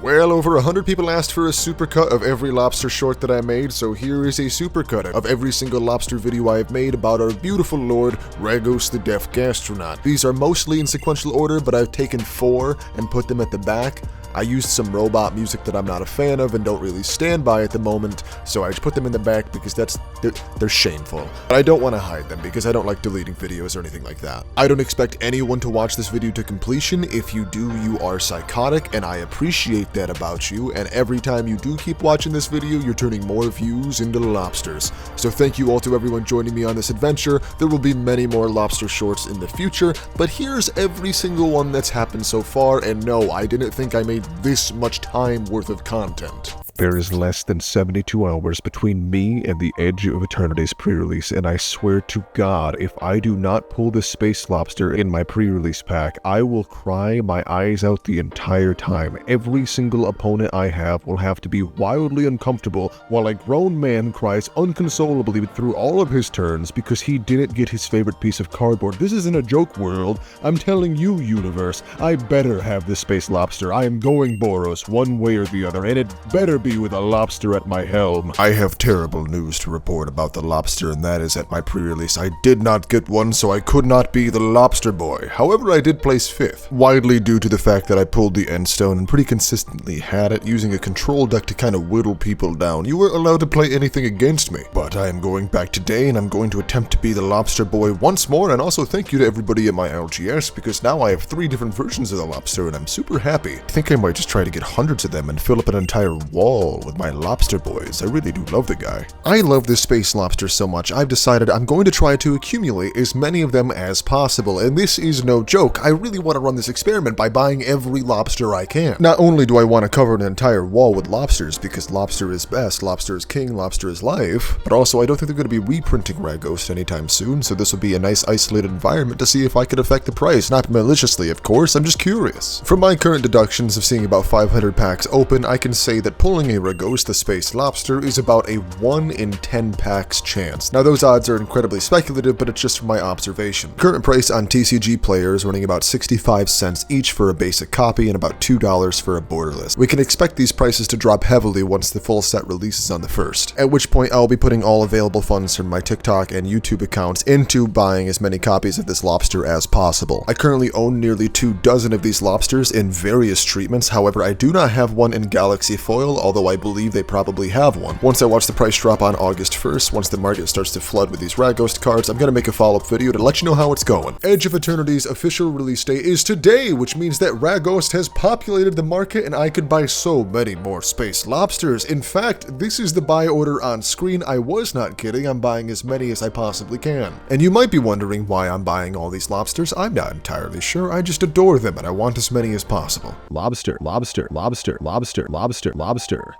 Well, over 100 people asked for a supercut of every lobster short that I made, so here is a supercut of every single lobster video I have made about our beautiful lord, Ragost the Deaf Gastronaut. These are mostly in sequential order, but I've taken 4 and put them at the back. I used some robot music that I'm not a fan of and don't really stand by at the moment, so I just put them in the back because they're shameful. But I don't want to hide them because I don't like deleting videos or anything like that. I don't expect anyone to watch this video to completion. If you do, you are psychotic, and I appreciate that about you, and every time you do keep watching this video, you're turning more views into lobsters. So thank you all to everyone joining me on this adventure. There will be many more lobster shorts in the future, but here's every single one that's happened so far, and no, I didn't think I made this much time worth of content. There is less than 72 hours between me and the Edge of Eternity's pre-release, and I swear to God, if I do not pull the space lobster in my pre-release pack, I will cry my eyes out the entire time. Every single opponent I have will have to be wildly uncomfortable while a grown man cries unconsolably through all of his turns because he didn't get his favorite piece of cardboard. This isn't a joke, world. I'm telling you, universe, I better have this space lobster. I am going Boros one way or the other, and it better be with a lobster at my helm. I have terrible news to report about the lobster, and that is at my pre-release I did not get one, so I could not be the lobster boy. However, I did place 5th, widely due to the fact that I pulled the end stone and pretty consistently had it, using a control deck to kind of whittle people down. You weren't allowed to play anything against me, but I am going back today and I'm going to attempt to be the lobster boy once more, and also thank you to everybody at my LGS because now I have 3 different versions of the lobster and I'm super happy. I think I might just try to get hundreds of them and fill up an entire wall with my lobster boys. I really do love the guy. I love this space lobster so much, I've decided I'm going to try to accumulate as many of them as possible, and this is no joke. I really want to run this experiment by buying every lobster I can. Not only do I want to cover an entire wall with lobsters because lobster is best, lobster is king, lobster is life, but also I don't think they're going to be reprinting Ragost anytime soon, so this will be a nice isolated environment to see if I could affect the price. Not maliciously, of course, I'm just curious. From my current deductions of seeing about 500 packs open, I can say that pulling a Ragost the space lobster is about a 1 in 10 packs chance. Now those odds are incredibly speculative, but it's just from my observation. Current price on TCG players running about 65 cents each for a basic copy and about $2 for a borderless. We can expect these prices to drop heavily once the full set releases on the 1st, at which point I'll be putting all available funds from my TikTok and YouTube accounts into buying as many copies of this lobster as possible. I currently own nearly 24 of these lobsters in various treatments, however I do not have one in Galaxy Foil, although I believe they probably have one. Once I watch the price drop on August 1st, once the market starts to flood with these Ragost cards, I'm gonna make a follow-up video to let you know how it's going. Edge of Eternity's official release date is today, which means that Ragost has populated the market and I could buy so many more space lobsters. In fact, this is the buy order on screen. I was not kidding, I'm buying as many as I possibly can. And you might be wondering why I'm buying all these lobsters. I'm not entirely sure, I just adore them and I want as many as possible. Lobster, lobster, lobster, lobster, lobster, lobster.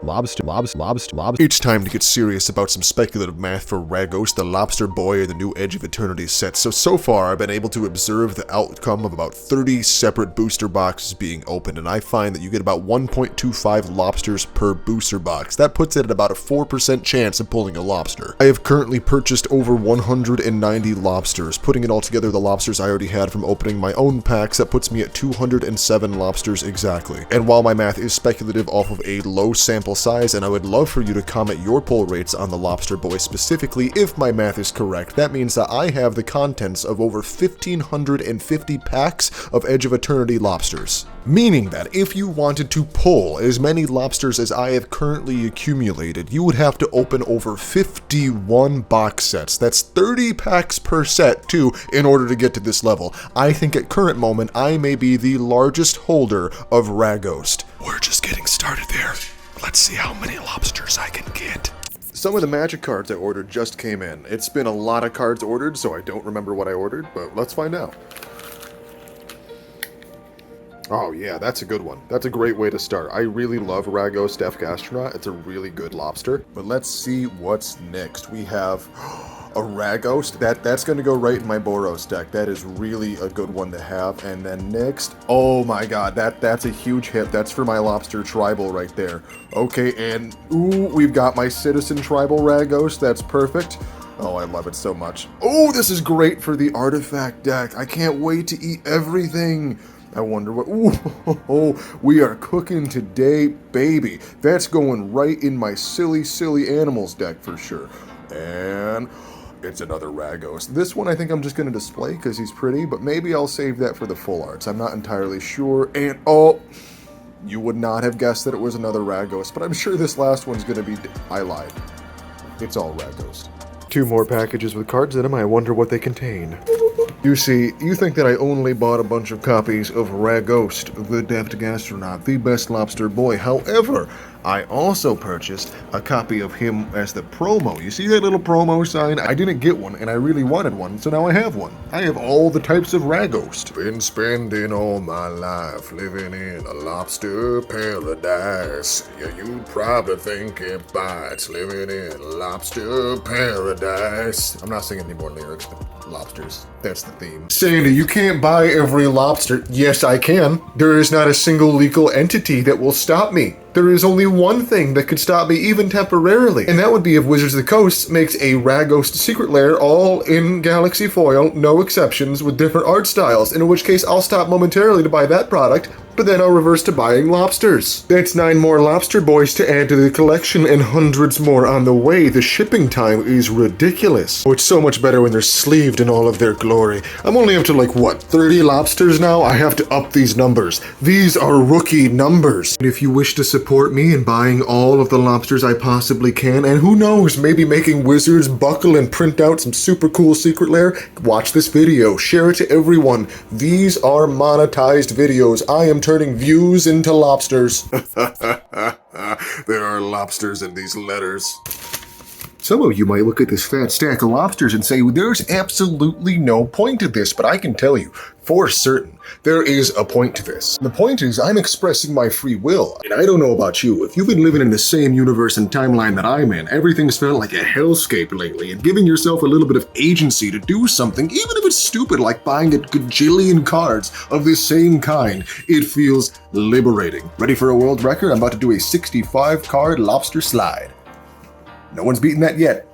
Lobster, lobster, lobster, lobster. It's time to get serious about some speculative math for Ragost, the Lobster Boy, and the new Edge of Eternity set. So far, I've been able to observe the outcome of about 30 separate booster boxes being opened, and I find that you get about 1.25 lobsters per booster box. That puts it at about a 4% chance of pulling a lobster. I have currently purchased over 190 lobsters. Putting it all together, the lobsters I already had from opening my own packs, that puts me at 207 lobsters exactly. And while my math is speculative off of a low sample size, and I would love for you to comment your pull rates on the Lobster Boy specifically if my math is correct. That means that I have the contents of over 1,550 packs of Edge of Eternity lobsters. Meaning that if you wanted to pull as many lobsters as I have currently accumulated, you would have to open over 51 box sets. That's 30 packs per set too in order to get to this level. I think at current moment I may be the largest holder of Ragost. We're just getting started there. Let's see how many lobsters I can get. Some of the magic cards I ordered just came in. It's been a lot of cards ordered, so I don't remember what I ordered, but let's find out. Oh yeah, that's a good one. That's a great way to start. I really love Ragost Deaf Gastronaut. It's a really good lobster. But let's see what's next. We have a Ragost. That's going to go right in my Boros deck. That is really a good one to have. And then next, oh my god, that's a huge hit. That's for my Lobster Tribal right there. Okay, and ooh, we've got my Citizen Tribal Ragost. That's perfect. Oh, I love it so much. Oh, this is great for the artifact deck. I can't wait to eat everything. I wonder what... Ooh, we are cooking today, baby. That's going right in my silly, silly animals deck for sure. And it's another Ragost. This one I think I'm just going to display because he's pretty, but maybe I'll save that for the full arts. I'm not entirely sure. And, oh... You would not have guessed that it was another Ragost, but I'm sure this last one's going to be... I lied. It's all Ragost. 2 more packages with cards in them. I wonder what they contain. You see, you think that I only bought a bunch of copies of Ragost, the Deft Gastronaut, the best lobster boy. However, I also purchased a copy of him as the promo. You see that little promo sign? I didn't get one, and I really wanted one, so now I have one. I have all the types of Ragost. Been spending all my life living in a lobster paradise. Yeah, you'd probably think it bites living in a lobster paradise. I'm not singing any more lyrics, but lobsters. That's the theme. Sandy, you can't buy every lobster. Yes, I can. There is not a single legal entity that will stop me. There is only one thing that could stop me, even temporarily, and that would be if Wizards of the Coast makes a Ragost secret lair all in Galaxy foil, no exceptions, with different art styles, in which case I'll stop momentarily to buy that product, but then I'll reverse to buying lobsters. That's 9 more lobster boys to add to the collection and hundreds more on the way. The shipping time is ridiculous. Oh, it's so much better when they're sleeved in all of their glory. I'm only up to like, what, 30 lobsters now? I have to up these numbers. These are rookie numbers. And if you wish to support me in buying all of the lobsters I possibly can, and who knows, maybe making Wizards buckle and print out some super cool secret lair, watch this video, share it to everyone. These are monetized videos. I am turning views into lobsters. There are lobsters in these letters. Some of you might look at this fat stack of lobsters and say, well, there's absolutely no point to this, but I can tell you, for certain, there is a point to this. The point is, I'm expressing my free will, and I don't know about you, if you've been living in the same universe and timeline that I'm in, everything's felt like a hellscape lately, and giving yourself a little bit of agency to do something, even if it's stupid like buying a gajillion cards of this same kind, it feels liberating. Ready for a world record? I'm about to do a 65 card lobster slide. No one's beaten that yet.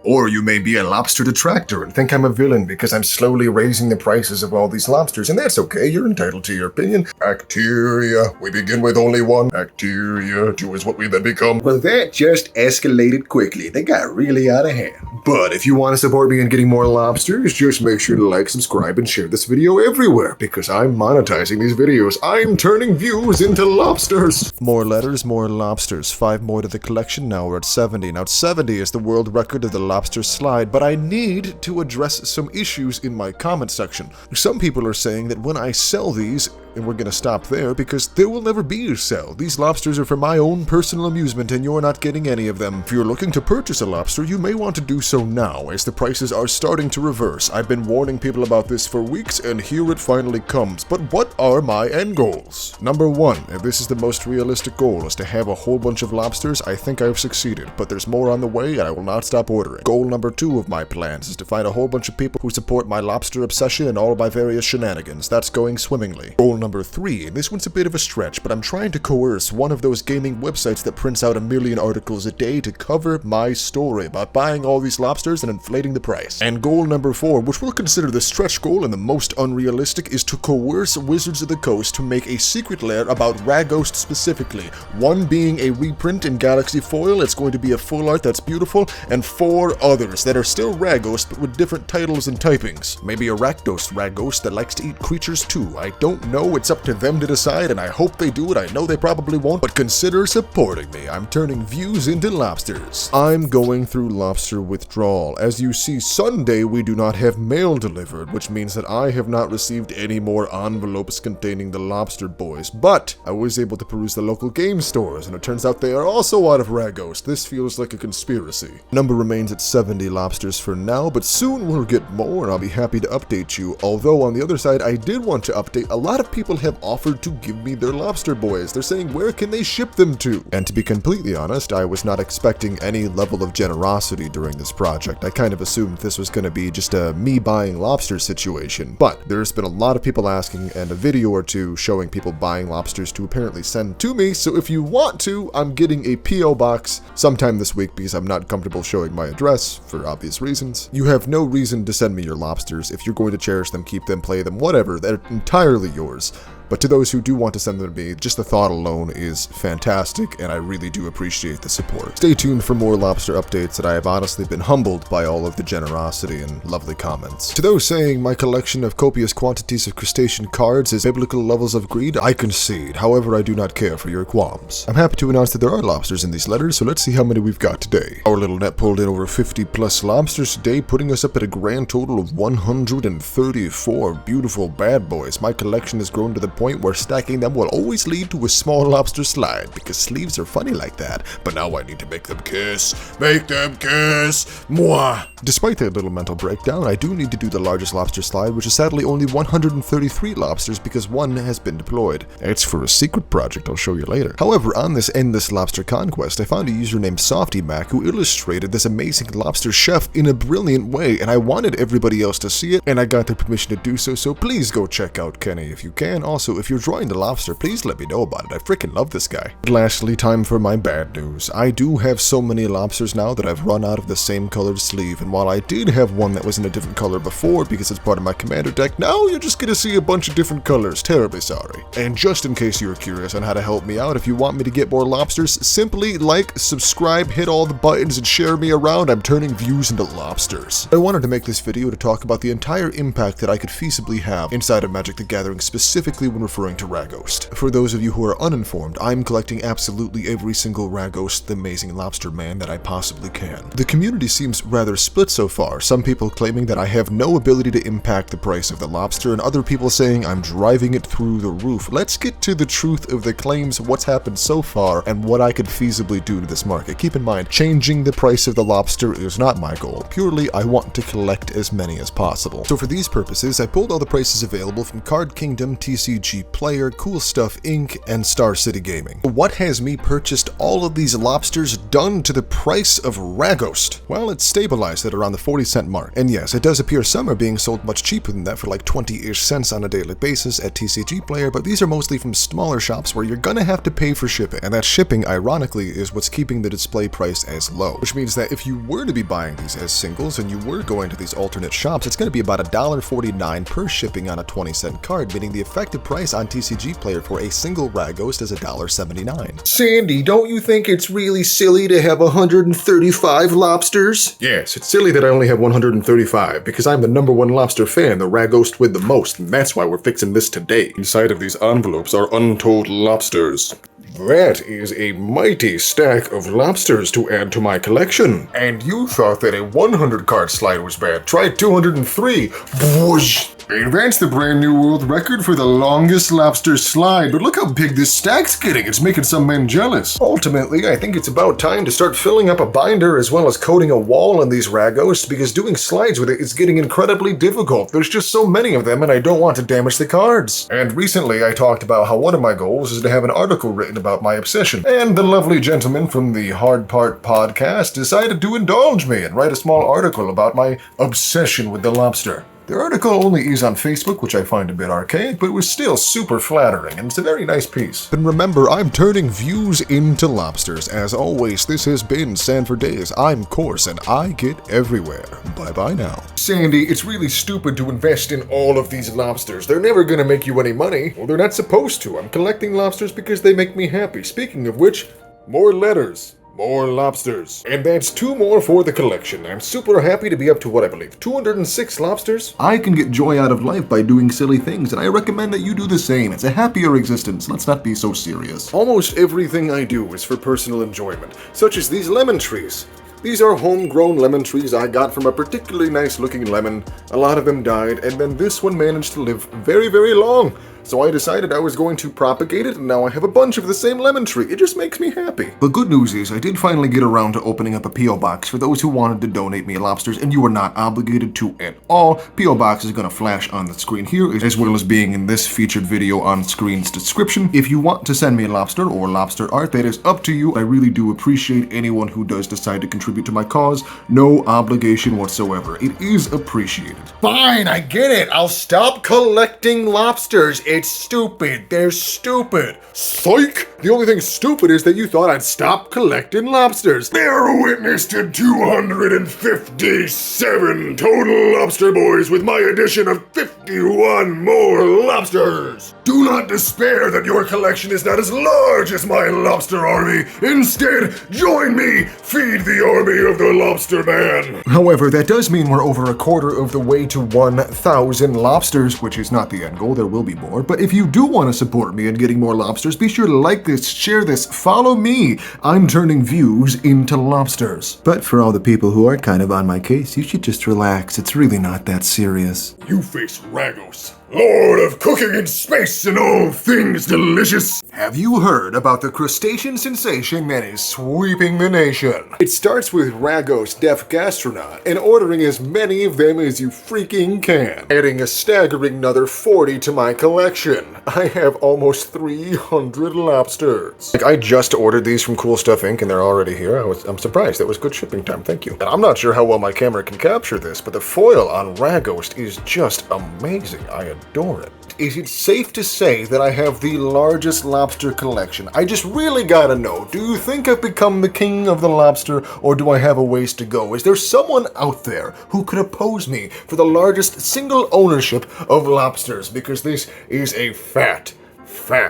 Or you may be a lobster detractor and think I'm a villain because I'm slowly raising the prices of all these lobsters, and that's okay, you're entitled to your opinion. Bacteria, we begin with only one. Bacteria, 2 is what we then become. Well, that just escalated quickly. They got really out of hand. But if you want to support me in getting more lobsters, just make sure to like, subscribe, and share this video everywhere, because I'm monetizing these videos. I'm turning views into lobsters. More letters, more lobsters. 5 more to the collection, now we're at 70. Now 70 is the world record of the lobster slide, but I need to address some issues in my comment section. Some people are saying that when I sell these, and we're gonna stop there because there will never be a sell. These lobsters are for my own personal amusement and you're not getting any of them. If you're looking to purchase a lobster, you may want to do so now as the prices are starting to reverse. I've been warning people about this for weeks and here it finally comes. But what are my end goals? Number 1, and this is the most realistic goal, is to have a whole bunch of lobsters. I think I've succeeded, but there's more on the way and I will not stop ordering. Goal number 2 of my plans is to find a whole bunch of people who support my lobster obsession and all my various shenanigans. That's going swimmingly. Goal number 3, and this one's a bit of a stretch, but I'm trying to coerce one of those gaming websites that prints out 1 million articles a day to cover my story about buying all these lobsters and inflating the price. And goal number 4, which we'll consider the stretch goal and the most unrealistic, is to coerce Wizards of the Coast to make a secret lair about Ragost specifically. 1 being a reprint in Galaxy foil, it's going to be a full art that's beautiful, and 4 others that are still Ragost but with different titles and typings. Maybe a Rakdos Ragost that likes to eat creatures too. I don't know, it's up to them to decide, and I hope they do it. I know they probably won't, but consider supporting me. I'm turning views into lobsters. I'm going through lobster withdrawal. As you see, Sunday we do not have mail delivered, which means that I have not received any more envelopes containing the lobster boys, but I was able to peruse the local game stores, and it turns out they are also out of Ragost. This feels like a conspiracy. Number remains at 70 lobsters for now, but soon we'll get more, and I'll be happy to update you. Although on the other side, I did want to update. A lot of people people have offered to give me their lobster boys. They're saying, where can they ship them to? And to be completely honest, I was not expecting any level of generosity during this project. I kind of assumed this was going to be just a me buying lobster situation. But there's been a lot of people asking and a video or two showing people buying lobsters to apparently send to me. So if you want to, I'm getting a P.O. box sometime this week because I'm not comfortable showing my address for obvious reasons. You have no reason to send me your lobsters. If you're going to cherish them, keep them, play them, whatever, they're entirely yours. But to those who do want to send them to me, just the thought alone is fantastic, and I really do appreciate the support. Stay tuned for more lobster updates, and I have honestly been humbled by all of the generosity and lovely comments. To those saying my collection of copious quantities of crustacean cards is biblical levels of greed, I concede. However, I do not care for your qualms. I'm happy to announce that there are lobsters in these letters, so let's see how many we've got today. Our little net pulled in over 50 plus lobsters today, putting us up at a grand total of 134 beautiful bad boys. My collection has grown to the point where stacking them will always lead to a small lobster slide, because sleeves are funny like that. But now I need to make them kiss. Make them kiss! Mwah! Despite that little mental breakdown, I do need to do the largest lobster slide, which is sadly only 133 lobsters because one has been deployed. It's for a secret project I'll show you later. However, on this endless lobster conquest, I found a user named SoftyMac who illustrated this amazing lobster chef in a brilliant way, and I wanted everybody else to see it, and I got their permission to do so, so please go check out Kenny if you can. Also, if you're drawing the lobster, please let me know about it. I freaking love this guy. Lastly, time for my bad news. I do have so many lobsters now that I've run out of the same colored sleeve, and while I did have one that was in a different color before because it's part of my commander deck, now you're just gonna see a bunch of different colors. Terribly sorry. And just in case you're curious on how to help me out, if you want me to get more lobsters, simply like, subscribe, hit all the buttons, and share me around. I'm turning views into lobsters. I wanted to make this video to talk about the entire impact that I could feasibly have inside of Magic the Gathering, specifically when referring to Ragost. For those of you who are uninformed, I'm collecting absolutely every single Ragost, the amazing lobster man, that I possibly can. The community seems rather split so far, some people claiming that I have no ability to impact the price of the lobster, and other people saying I'm driving it through the roof. Let's get to the truth of the claims, what's happened so far, and what I could feasibly do to this market. Keep in mind, changing the price of the lobster is not my goal. Purely, I want to collect as many as possible. So for these purposes, I pulled all the prices available from Card Kingdom, TCG Player, Cool Stuff Inc., and Star City Gaming. What has me purchased all of these lobsters done to the price of Ragost? Well, it's stabilized at around the 40-cent mark. And yes, it does appear some are being sold much cheaper than that for like 20-ish cents on a daily basis at TCG Player, but these are mostly from smaller shops where you're gonna have to pay for shipping. And that shipping, ironically, is what's keeping the display price as low. Which means that if you were to be buying these as singles and you were going to these alternate shops, it's gonna be about $1.49 per shipping on a 20-cent card, meaning the effective price on TCG Player for a single Ragost is $1.79. Sandy, don't you think it's really silly to have 135 lobsters? Yes, it's silly that I only have 135 because I'm the #1 lobster fan, the Ragost with the most, and that's why we're fixing this today. Inside of these envelopes are untold lobsters. That is a mighty stack of lobsters to add to my collection. And you thought that a 100 card slide was bad. Try 203. Whoosh. And that's the brand new world record for the longest lobster slide, but look how big this stack's getting. It's making some men jealous. Ultimately, I think it's about time to start filling up a binder as well as coating a wall on these Ragosts, because doing slides with it is getting incredibly difficult. There's just so many of them and I don't want to damage the cards. And recently I talked about how one of my goals is to have an article written about my obsession, and the lovely gentleman from the Hard Part podcast decided to indulge me and write a small article about my obsession with the lobster. The article only is on Facebook, which I find a bit archaic, but it was still super flattering, and it's a very nice piece. But remember, I'm turning views into lobsters. As always, this has been Sanford Days. I'm Course, and I get everywhere. Bye-bye now. Sandy, it's really stupid to invest in all of these lobsters. They're never gonna make you any money. Well, they're not supposed to. I'm collecting lobsters because they make me happy. Speaking of which, more letters. More lobsters. And that's 2 more for the collection. I'm super happy to be up to what I believe, 206 lobsters. I can get joy out of life by doing silly things, and I recommend that you do the same. It's a happier existence. Let's not be so serious. Almost everything I do is for personal enjoyment, such as these lemon trees. These are homegrown lemon trees I got from a particularly nice looking lemon. A lot of them died, and then this one managed to live very, very long. So I decided I was going to propagate it, and now I have a bunch of the same lemon tree. It just makes me happy. The good news is I did finally get around to opening up a P.O. box for those who wanted to donate me lobsters, and you are not obligated to at all. P.O. box is going to flash on the screen here, as well as being in this featured video on screen's description. If you want to send me a lobster or lobster art, that is up to you. I really do appreciate anyone who does decide to contribute to my cause. No obligation whatsoever. It is appreciated. Fine, I get it. I'll stop collecting lobsters. It's stupid. They're stupid. Psych! The only thing stupid is that you thought I'd stop collecting lobsters. Bear witness to 257 total lobster boys with my addition of 51 more lobsters. Do not despair that your collection is not as large as my lobster army. Instead, join me, feed the army of the Lobster Man. However, that does mean we're over a quarter of the way to 1,000 lobsters, which is not the end goal. There will be more. But if you do want to support me in getting more lobsters, be sure to like this, share this, follow me. I'm turning views into lobsters. But for all the people who are kind of on my case, you should just relax. It's really not that serious. You face Ragost, Lord of cooking in space and all things delicious. Have you heard about the crustacean sensation that is sweeping the nation? It starts with Ragost, deaf gastronaut, and ordering as many of them as you freaking can, adding a staggering another 40 to my collection. I have almost 300 lobsters. I just ordered these from Cool Stuff Inc. and they're already here. I'm surprised. That was good shipping time. Thank you. And I'm not sure how well my camera can capture this, but the foil on Ragost is just amazing. I adore it. Is it safe to say that I have the largest lobster collection? I just really gotta know, do you think I've become the king of the lobster, or do I have a ways to go? Is there someone out there who could oppose me for the largest single ownership of lobsters? Because this is a fat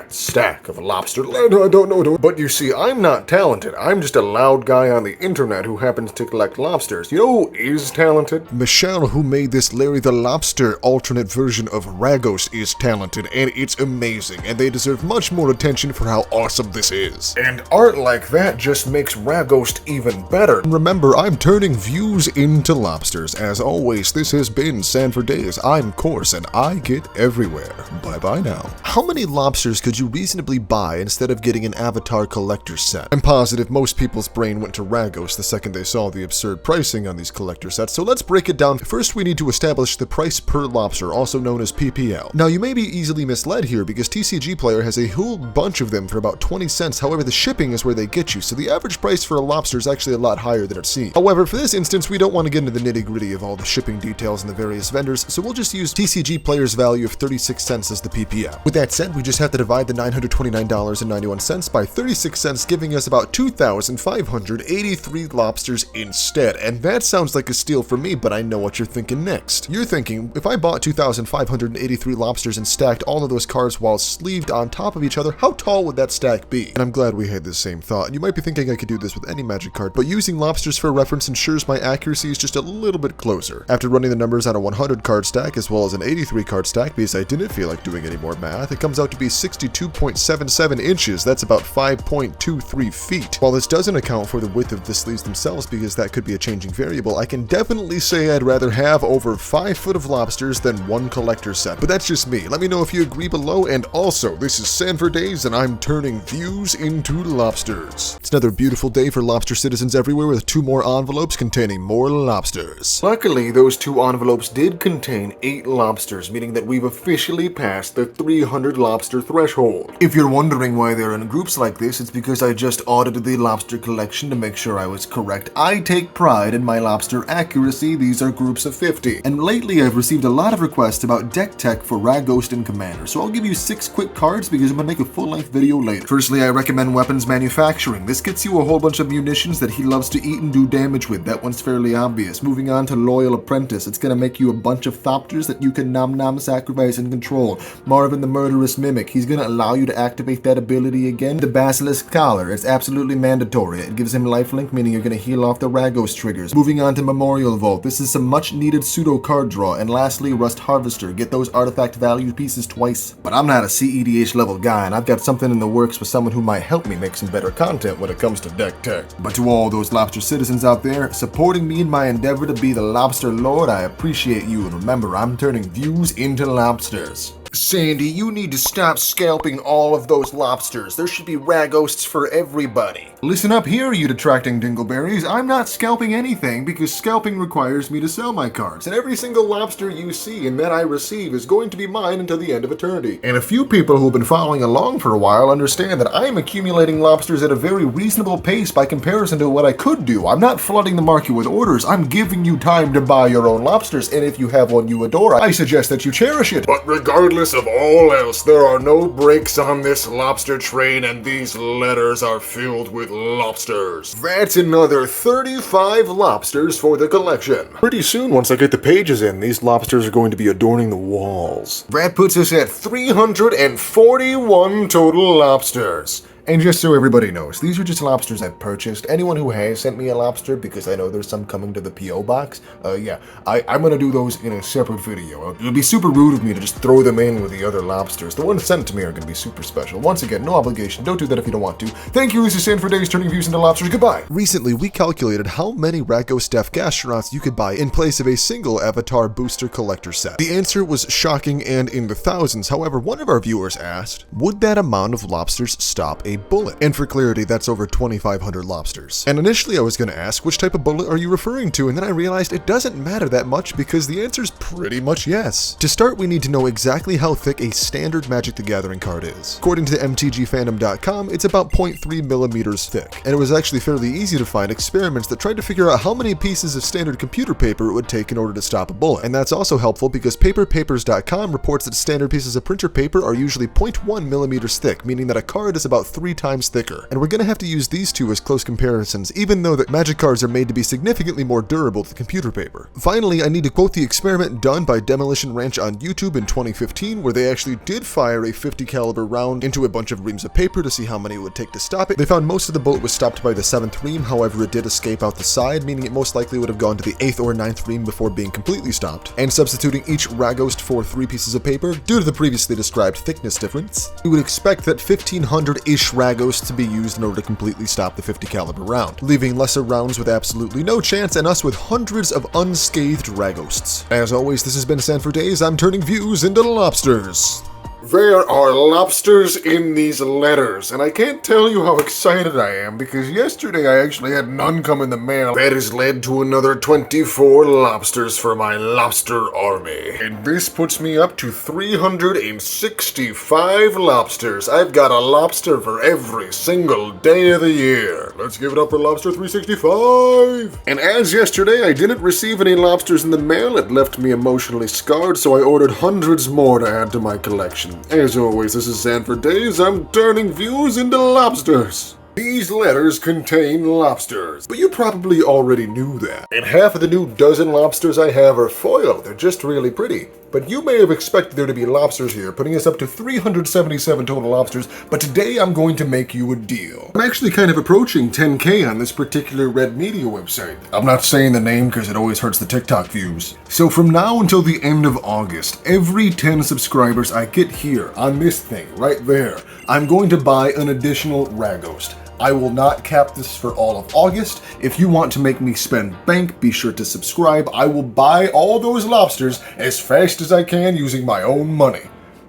stack of lobster. I don't know. But you see, I'm not talented. I'm just a loud guy on the internet who happens to collect lobsters. You know who is talented? Michelle, who made this Larry the Lobster alternate version of Ragost, is talented, and it's amazing, and they deserve much more attention for how awesome this is. And art like that just makes Ragost even better. Remember, I'm turning views into lobsters. As always, this has been Sanford Days. I'm Course, and I get everywhere. Bye-bye now. How many lobsters could you reasonably buy instead of getting an Avatar collector set? I'm positive most people's brain went to Ragost the second they saw the absurd pricing on these collector sets, so let's break it down. First, we need to establish the price per lobster, also known as PPL. Now, you may be easily misled here because TCG Player has a whole bunch of them for about 20 cents, however the shipping is where they get you, so the average price for a lobster is actually a lot higher than it seems. However, for this instance, we don't want to get into the nitty-gritty of all the shipping details and the various vendors, so we'll just use TCG Player's value of 36 cents as the PPL. With that said, we just have to divide the $929.91 by 36 cents, giving us about 2,583 lobsters instead. And that sounds like a steal for me, but I know what you're thinking next. You're thinking, if I bought 2,583 lobsters and stacked all of those cards while sleeved on top of each other, how tall would that stack be? And I'm glad we had this same thought. You might be thinking I could do this with any magic card, but using lobsters for reference ensures my accuracy is just a little bit closer. After running the numbers on a 100 card stack as well as an 83 card stack, because I didn't feel like doing any more math, it comes out to be 62.77 inches. That's about 5.23 feet. While this doesn't account for the width of the sleeves themselves because that could be a changing variable, I can definitely say I'd rather have over 5 foot of lobsters than one collector set. But that's just me. Let me know if you agree below, and also, this is Sanford Days and I'm turning views into lobsters. It's another beautiful day for lobster citizens everywhere with 2 more envelopes containing more lobsters. Luckily, those 2 envelopes did contain 8 lobsters, meaning that we've officially passed the 300 lobster threshold. If you're wondering why they're in groups like this, it's because I just audited the lobster collection to make sure I was correct. I take pride in my lobster accuracy. These are groups of 50. And lately I've received a lot of requests about deck tech for Ragost and Commander, so I'll give you 6 quick cards because I'm gonna make a full-length video later. Firstly, I recommend weapons manufacturing. This gets you a whole bunch of munitions that he loves to eat and do damage with. That one's fairly obvious. Moving on to Loyal Apprentice. It's gonna make you a bunch of Thopters that you can nom sacrifice and control. Marvin the Murderous Mimic. He's gonna allow you to activate that ability again. The Basilisk Collar. It's absolutely mandatory. It gives him lifelink, meaning you're gonna heal off the Ragost triggers. Moving on to Memorial Vault. This is some much needed pseudo card draw. And lastly, Rust Harvester. Get those artifact value pieces twice. But I'm not a CEDH level guy, and I've got something in the works with someone who might help me make some better content when it comes to deck tech. But to all those lobster citizens out there supporting me in my endeavor to be the lobster lord, I appreciate you, and remember, I'm turning views into lobsters. Sandy, you need to stop scalping all of those lobsters. There should be Ragosts for everybody. Listen up here, you detracting dingleberries. I'm not scalping anything because scalping requires me to sell my cards, and every single lobster you see and that I receive is going to be mine until the end of eternity. And a few people who've been following along for a while understand that I am accumulating lobsters at a very reasonable pace by comparison to what I could do. I'm not flooding the market with orders. I'm giving you time to buy your own lobsters, and if you have one you adore, I suggest that you cherish it. But regardless of all else, there are no brakes on this lobster train, and these letters are filled with lobsters. That's another 35 lobsters for the collection. Pretty soon, once I get the pages in, these lobsters are going to be adorning the walls. That puts us at 341 total lobsters. And just so everybody knows, these are just lobsters I've purchased. Anyone who has sent me a lobster, because I know there's some coming to the P.O. box, I'm gonna do those in a separate video. It would be super rude of me to just throw them in with the other lobsters. The ones sent to me are gonna be super special. Once again, no obligation. Don't do that if you don't want to. Thank you, this is San for Days, turning views into lobsters. Goodbye. Recently, we calculated how many Ragost Def Gastronauts you could buy in place of a single Avatar Booster Collector set. The answer was shocking and in the thousands. However, one of our viewers asked, would that amount of lobsters stop a bullet? And for clarity, that's over 2,500 lobsters. And initially I was going to ask, which type of bullet are you referring to? And then I realized it doesn't matter that much because the answer's pretty much yes. To start, we need to know exactly how thick a standard Magic the Gathering card is. According to MTGFandom.com, it's about 0.3 millimeters thick. And it was actually fairly easy to find experiments that tried to figure out how many pieces of standard computer paper it would take in order to stop a bullet. And that's also helpful because paperpapers.com reports that standard pieces of printer paper are usually 0.1 millimeters thick, meaning that a card is about 3 times thicker. And we're gonna have to use these two as close comparisons, even though the Magic cards are made to be significantly more durable than computer paper. Finally, I need to quote the experiment done by Demolition Ranch on YouTube in 2015, where they actually did fire a 50 caliber round into a bunch of reams of paper to see how many it would take to stop it. They found most of the bullet was stopped by the 7th ream, however it did escape out the side, meaning it most likely would have gone to the 8th or 9th ream before being completely stopped. And substituting each Ragost for 3 pieces of paper, due to the previously described thickness difference, we would expect that 1,500-ish Ragost to be used in order to completely stop the 50 caliber round, leaving lesser rounds with absolutely no chance and us with hundreds of unscathed Ragosts. As always, this has been San for Days. I'm turning views into lobsters. There are lobsters in these letters, and I can't tell you how excited I am because yesterday I actually had none come in the mail. That has led to another 24 lobsters for my lobster army. And this puts me up to 365 lobsters. I've got a lobster for every single day of the year. Let's give it up for Lobster 365! And as yesterday I didn't receive any lobsters in the mail, it left me emotionally scarred, so I ordered hundreds more to add to my collection. As always, this is San for Days. I'm turning views into lobsters. These letters contain lobsters, but you probably already knew that. And half of the new dozen lobsters I have are foil. They're just really pretty. But you may have expected there to be lobsters here, putting us up to 377 total lobsters, but today I'm going to make you a deal. I'm actually kind of approaching 10K on this particular Red Media website. I'm not saying the name because it always hurts the TikTok views. So from now until the end of August, every 10 subscribers I get here on this thing right there, I'm going to buy an additional Ragost. I will not cap this for all of August. If you want to make me spend bank, be sure to subscribe. I will buy all those lobsters as fast as I can using my own money.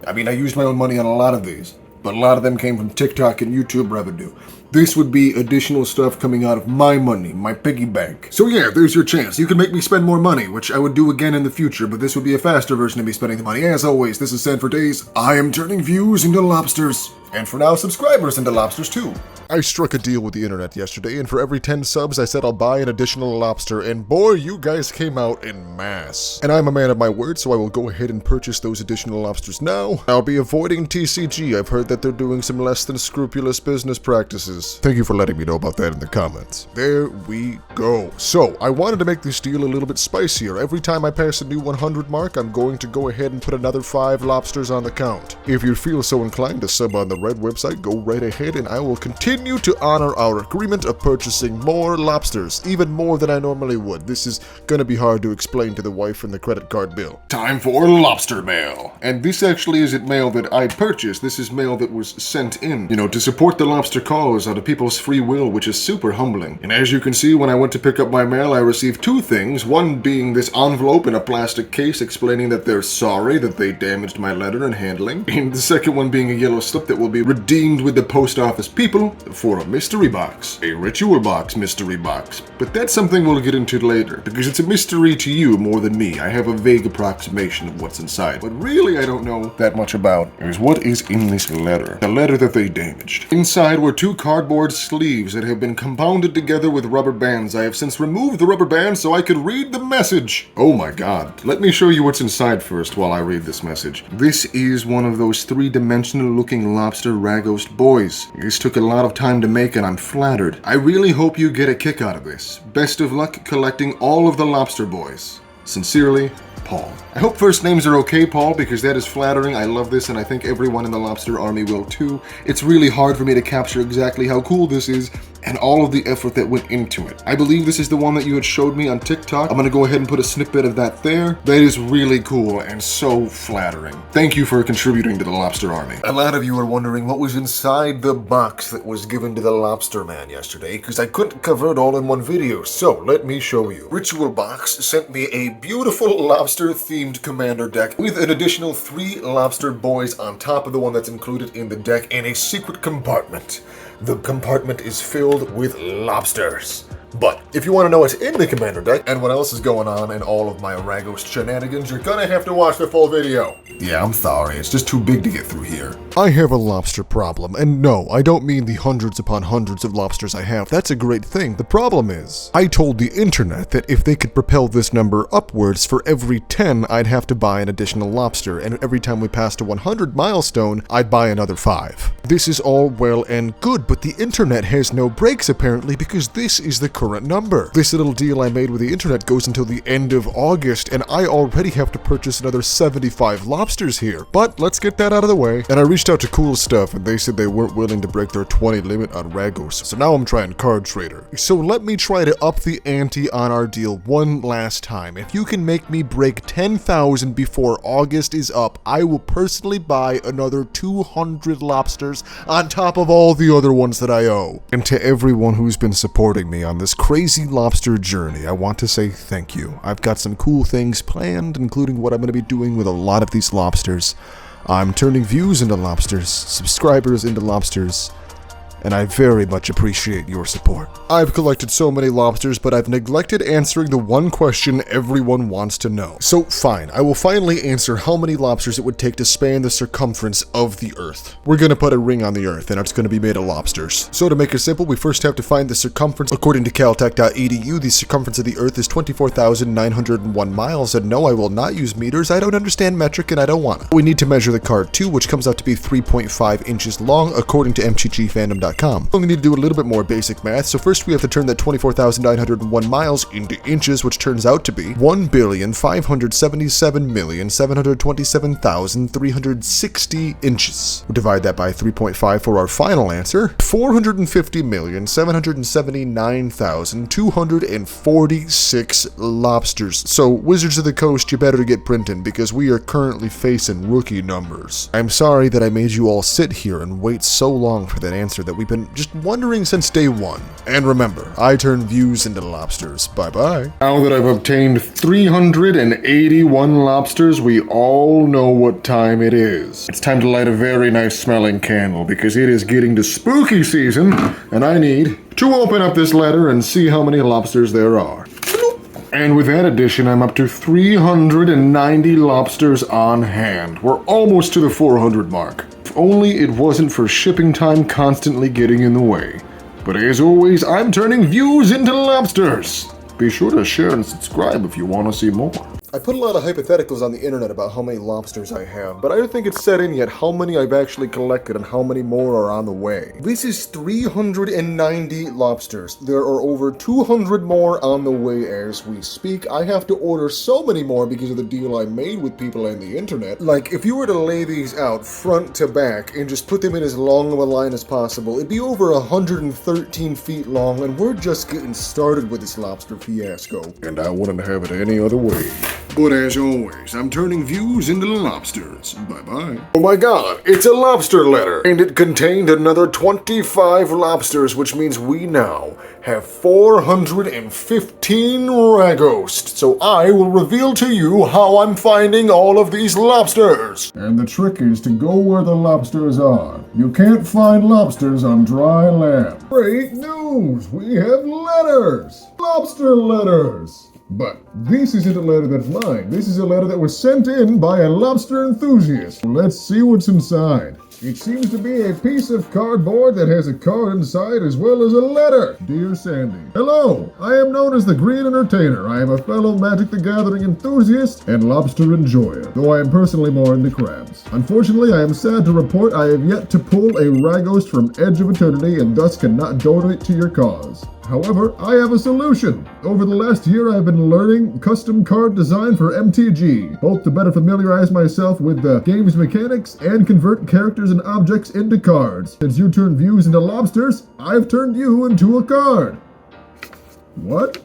I mean, I used my own money on a lot of these, but a lot of them came from TikTok and YouTube revenue. This would be additional stuff coming out of my money, my piggy bank. So yeah, there's your chance. You can make me spend more money, which I would do again in the future, but this would be a faster version of me spending the money. As always, this is San for Days. I am turning views into lobsters. And for now, subscribers into lobsters too. I struck a deal with the internet yesterday, and for every 10 subs I said I'll buy an additional lobster, and boy, you guys came out in mass. And I'm a man of my word, so I will go ahead and purchase those additional lobsters now. I'll be avoiding TCG. I've heard that they're doing some less than scrupulous business practices. Thank you for letting me know about that in the comments. There we go. So, I wanted to make this deal a little bit spicier. Every time I pass a new 100 mark, I'm going to go ahead and put another 5 lobsters on the count. If you feel so inclined to sub on the Red website, go right ahead and I will continue to honor our agreement of purchasing more lobsters, even more than I normally would. This is gonna be hard to explain to the wife and the credit card bill. Time for lobster mail. And this actually isn't mail that I purchased. This is mail that was sent in, to support the lobster cause. $10 out of people's free will, which is super humbling. And as you can see, when I went to pick up my mail, I received two things. One being this envelope in a plastic case explaining that they're sorry that they damaged my letter and handling. And the second one being a yellow slip that will be redeemed with the post office people for a mystery box. A ritual box mystery box. But that's something we'll get into later, because it's a mystery to you more than me. I have a vague approximation of what's inside. What really I don't know that much about is what is in this letter. The letter that they damaged. Inside were two cardboard sleeves that have been compounded together with rubber bands. I have since removed the rubber bands so I could read the message. Oh my god. Let me show you what's inside first while I read this message. This is one of those three-dimensional looking lobster Ragost boys. This took a lot of time to make and I'm flattered. I really hope you get a kick out of this. Best of luck collecting all of the lobster boys. Sincerely, Paul. I hope first names are okay, Paul, because that is flattering. I love this, and I think everyone in the lobster army will too. It's really hard for me to capture exactly how cool this is and all of the effort that went into it. I believe this is the one that you had showed me on TikTok. I'm gonna go ahead and put a snippet of that there. That is really cool and so flattering. Thank you for contributing to the lobster army. A lot of you are wondering what was inside the box that was given to the lobster man yesterday, because I couldn't cover it all in one video, so let me show you. Ritual Box sent me a beautiful lobster-themed commander deck with an additional 3 lobster boys on top of the one that's included in the deck in a secret compartment. The compartment is filled with lobsters. But if you want to know what's in the commander deck and what else is going on in all of my Ragost shenanigans, you're gonna have to watch the full video. Yeah, I'm sorry, it's just too big to get through here. I have a lobster problem, and no, I don't mean the hundreds upon hundreds of lobsters I have. That's a great thing. The problem is, I told the internet that if they could propel this number upwards, for every 10, I'd have to buy an additional lobster, and every time we passed a 100 milestone, I'd buy another 5. This is all well and good, but the internet has no brakes apparently, because this is the current number. This little deal I made with the internet goes until the end of August, and I already have to purchase another 75 lobsters here. But let's get that out of the way. And I reached out to Cool Stuff, and they said they weren't willing to break their 20 limit on Ragost, so now I'm trying Card Trader. So let me try to up the ante on our deal one last time. If you can make me break 10,000 before August is up, I will personally buy another 200 lobsters on top of all the other ones that I owe. And to everyone who's been supporting me on this crazy lobster journey, I want to say thank you. I've got some cool things planned, including what I'm going to be doing with a lot of these lobsters. I'm turning views into lobsters, subscribers into lobsters, and I very much appreciate your support. I've collected so many lobsters, but I've neglected answering the one question everyone wants to know. So fine, I will finally answer how many lobsters it would take to span the circumference of the Earth. We're gonna put a ring on the Earth, and it's gonna be made of lobsters. So to make it simple, we first have to find the circumference. According to caltech.edu, the circumference of the Earth is 24,901 miles, and no, I will not use meters. I don't understand metric, and I don't wanna. We need to measure the card too, which comes out to be 3.5 inches long, according to mtgfandom.com. We only need to do a little bit more basic math, so first we have to turn that 24,901 miles into inches, which turns out to be 1,577,727,360 inches. We'll divide that by 3.5 for our final answer, 450,779,246 lobsters. So, Wizards of the Coast, you better get printing, because we are currently facing rookie numbers. I'm sorry that I made you all sit here and wait so long for that answer that we've been just wondering since day one. And remember, I turn views into lobsters. Bye-bye. Now that I've obtained 381 lobsters, we all know what time it is. It's time to light a very nice smelling candle, because it is getting to spooky season, and I need to open up this letter and see how many lobsters there are. And with that addition, I'm up to 390 lobsters on hand. We're almost to the 400 mark. If only it wasn't for shipping time constantly getting in the way. But as always, I'm turning views into lobsters. Be sure to share and subscribe if you want to see more. I put a lot of hypotheticals on the internet about how many lobsters I have, but I don't think it's set in yet how many I've actually collected and how many more are on the way. This is 390 lobsters. There are over 200 more on the way as we speak. I have to order so many more because of the deal I made with people on the internet. Like, if you were to lay these out front to back and just put them in as long of a line as possible, it'd be over 113 feet long, and we're just getting started with this lobster fiasco. And I wouldn't have it any other way. But as always, I'm turning views into lobsters. Bye-bye. Oh my god, it's a lobster letter! And it contained another 25 lobsters, which means we now have 415 Ragost. So I will reveal to you how I'm finding all of these lobsters. And the trick is to go where the lobsters are. You can't find lobsters on dry land. Great news! We have letters! Lobster letters! But this isn't a letter that's mine. This is a letter that was sent in by a lobster enthusiast. Let's see what's inside. It seems to be a piece of cardboard that has a card inside as well as a letter. Dear Sandy, hello, I am known as the Green Entertainer. I am a fellow Magic the Gathering enthusiast and lobster enjoyer, though I am personally more into crabs. Unfortunately, I am sad to report I have yet to pull a Ragost from Edge of Eternity and thus cannot donate to your cause. However, I have a solution. Over the last year, I've been learning custom card design for MTG, both to better familiarize myself with the game's mechanics and convert characters and objects into cards. Since you turned views into lobsters, I've turned you into a card. What?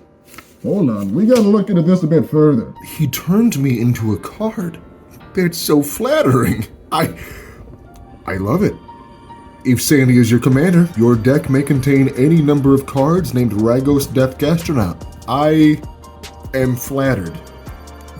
Hold on, we gotta look into this a bit further. He turned me into a card. That's so flattering. I love it. If Sandy is your commander, your deck may contain any number of cards named Ragost Death Gastronaut. I am flattered.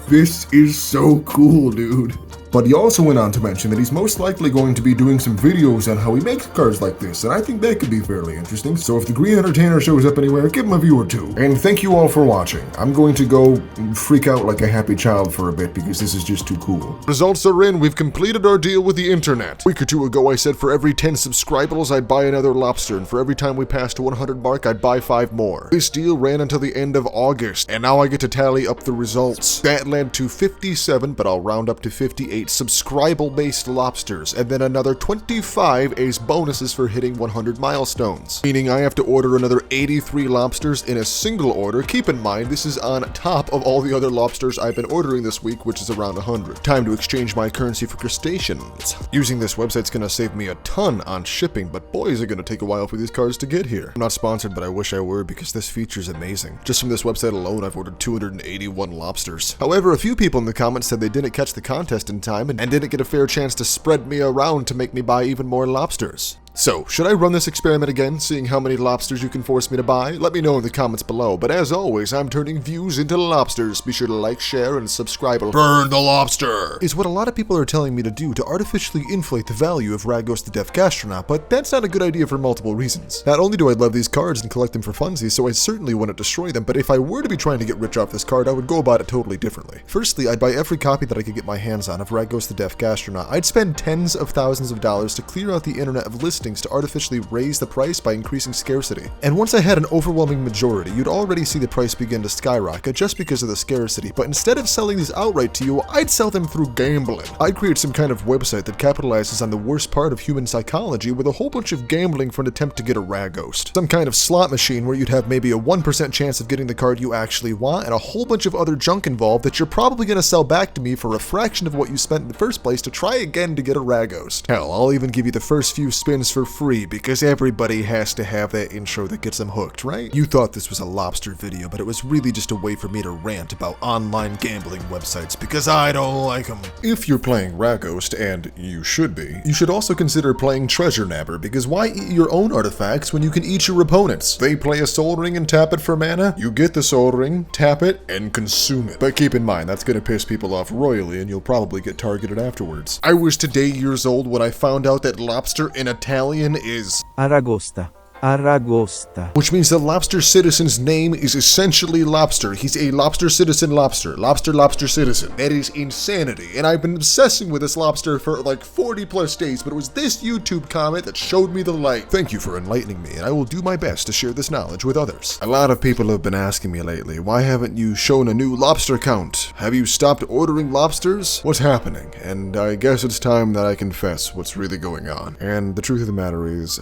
This is so cool, dude. But he also went on to mention that he's most likely going to be doing some videos on how he makes cards like this, and I think that could be fairly interesting. So if the Green Entertainer shows up anywhere, give him a view or two. And thank you all for watching. I'm going to go freak out like a happy child for a bit because this is just too cool. Results are in. We've completed our deal with the internet. A week or two ago, I said for every 10 subscribables, I'd buy another lobster, and for every time we passed the 100 mark, I'd buy 5 more. This deal ran until the end of August, and now I get to tally up the results. That led to 57, but I'll round up to 58 subscribable-based lobsters, and then another 25 as bonuses for hitting 100 milestones. Meaning I have to order another 83 lobsters in a single order. Keep in mind, this is on top of all the other lobsters I've been ordering this week, which is around 100. Time to exchange my currency for crustaceans. Using this website's gonna save me a ton on shipping, but boy is it gonna take a while for these cards to get here. I'm not sponsored, but I wish I were because this feature's amazing. Just from this website alone, I've ordered 281 lobsters. However, a few people in the comments said they didn't catch the contest in time and didn't get a fair chance to spread me around to make me buy even more lobsters. So, should I run this experiment again, seeing how many lobsters you can force me to buy? Let me know in the comments below, but as always, I'm turning views into lobsters. Be sure to like, share, and subscribe. Burn the lobster! Is what a lot of people are telling me to do to artificially inflate the value of Ragost the Death Gastronaut, but that's not a good idea for multiple reasons. Not only do I love these cards and collect them for funsies, so I certainly want to destroy them, but if I were to be trying to get rich off this card, I would go about it totally differently. Firstly, I'd buy every copy that I could get my hands on of Ragost the Death Gastronaut. I'd spend tens of thousands of dollars to clear out the internet of listings to artificially raise the price by increasing scarcity. And once I had an overwhelming majority, you'd already see the price begin to skyrocket just because of the scarcity, but instead of selling these outright to you, I'd sell them through gambling. I'd create some kind of website that capitalizes on the worst part of human psychology with a whole bunch of gambling for an attempt to get a Ragost. Some kind of slot machine where you'd have maybe a 1% chance of getting the card you actually want and a whole bunch of other junk involved that you're probably going to sell back to me for a fraction of what you spent in the first place to try again to get a Ragost. Hell, I'll even give you the first few spins for free because everybody has to have that intro that gets them hooked, right? You thought this was a lobster video, but it was really just a way for me to rant about online gambling websites because I don't like them. If you're playing Ragost, and you should be, you should also consider playing Treasure Nabber because why eat your own artifacts when you can eat your opponents? They play a soul ring and tap it for mana, you get the soul ring, tap it, and consume it. But keep in mind, that's gonna piss people off royally and you'll probably get targeted afterwards. I was today years old when I found out that lobster in Italian is Aragosta. Aragosta. which means the lobster citizen's name is essentially lobster. He's a lobster citizen lobster. Lobster citizen. That is insanity. And I've been obsessing with this lobster for like 40 plus days, but it was this YouTube comment that showed me the light. Thank you for enlightening me, and I will do my best to share this knowledge with others. A lot of people have been asking me lately, why haven't you shown a new lobster count? Have you stopped ordering lobsters? What's happening? And I guess it's time that I confess what's really going on. And the truth of the matter is,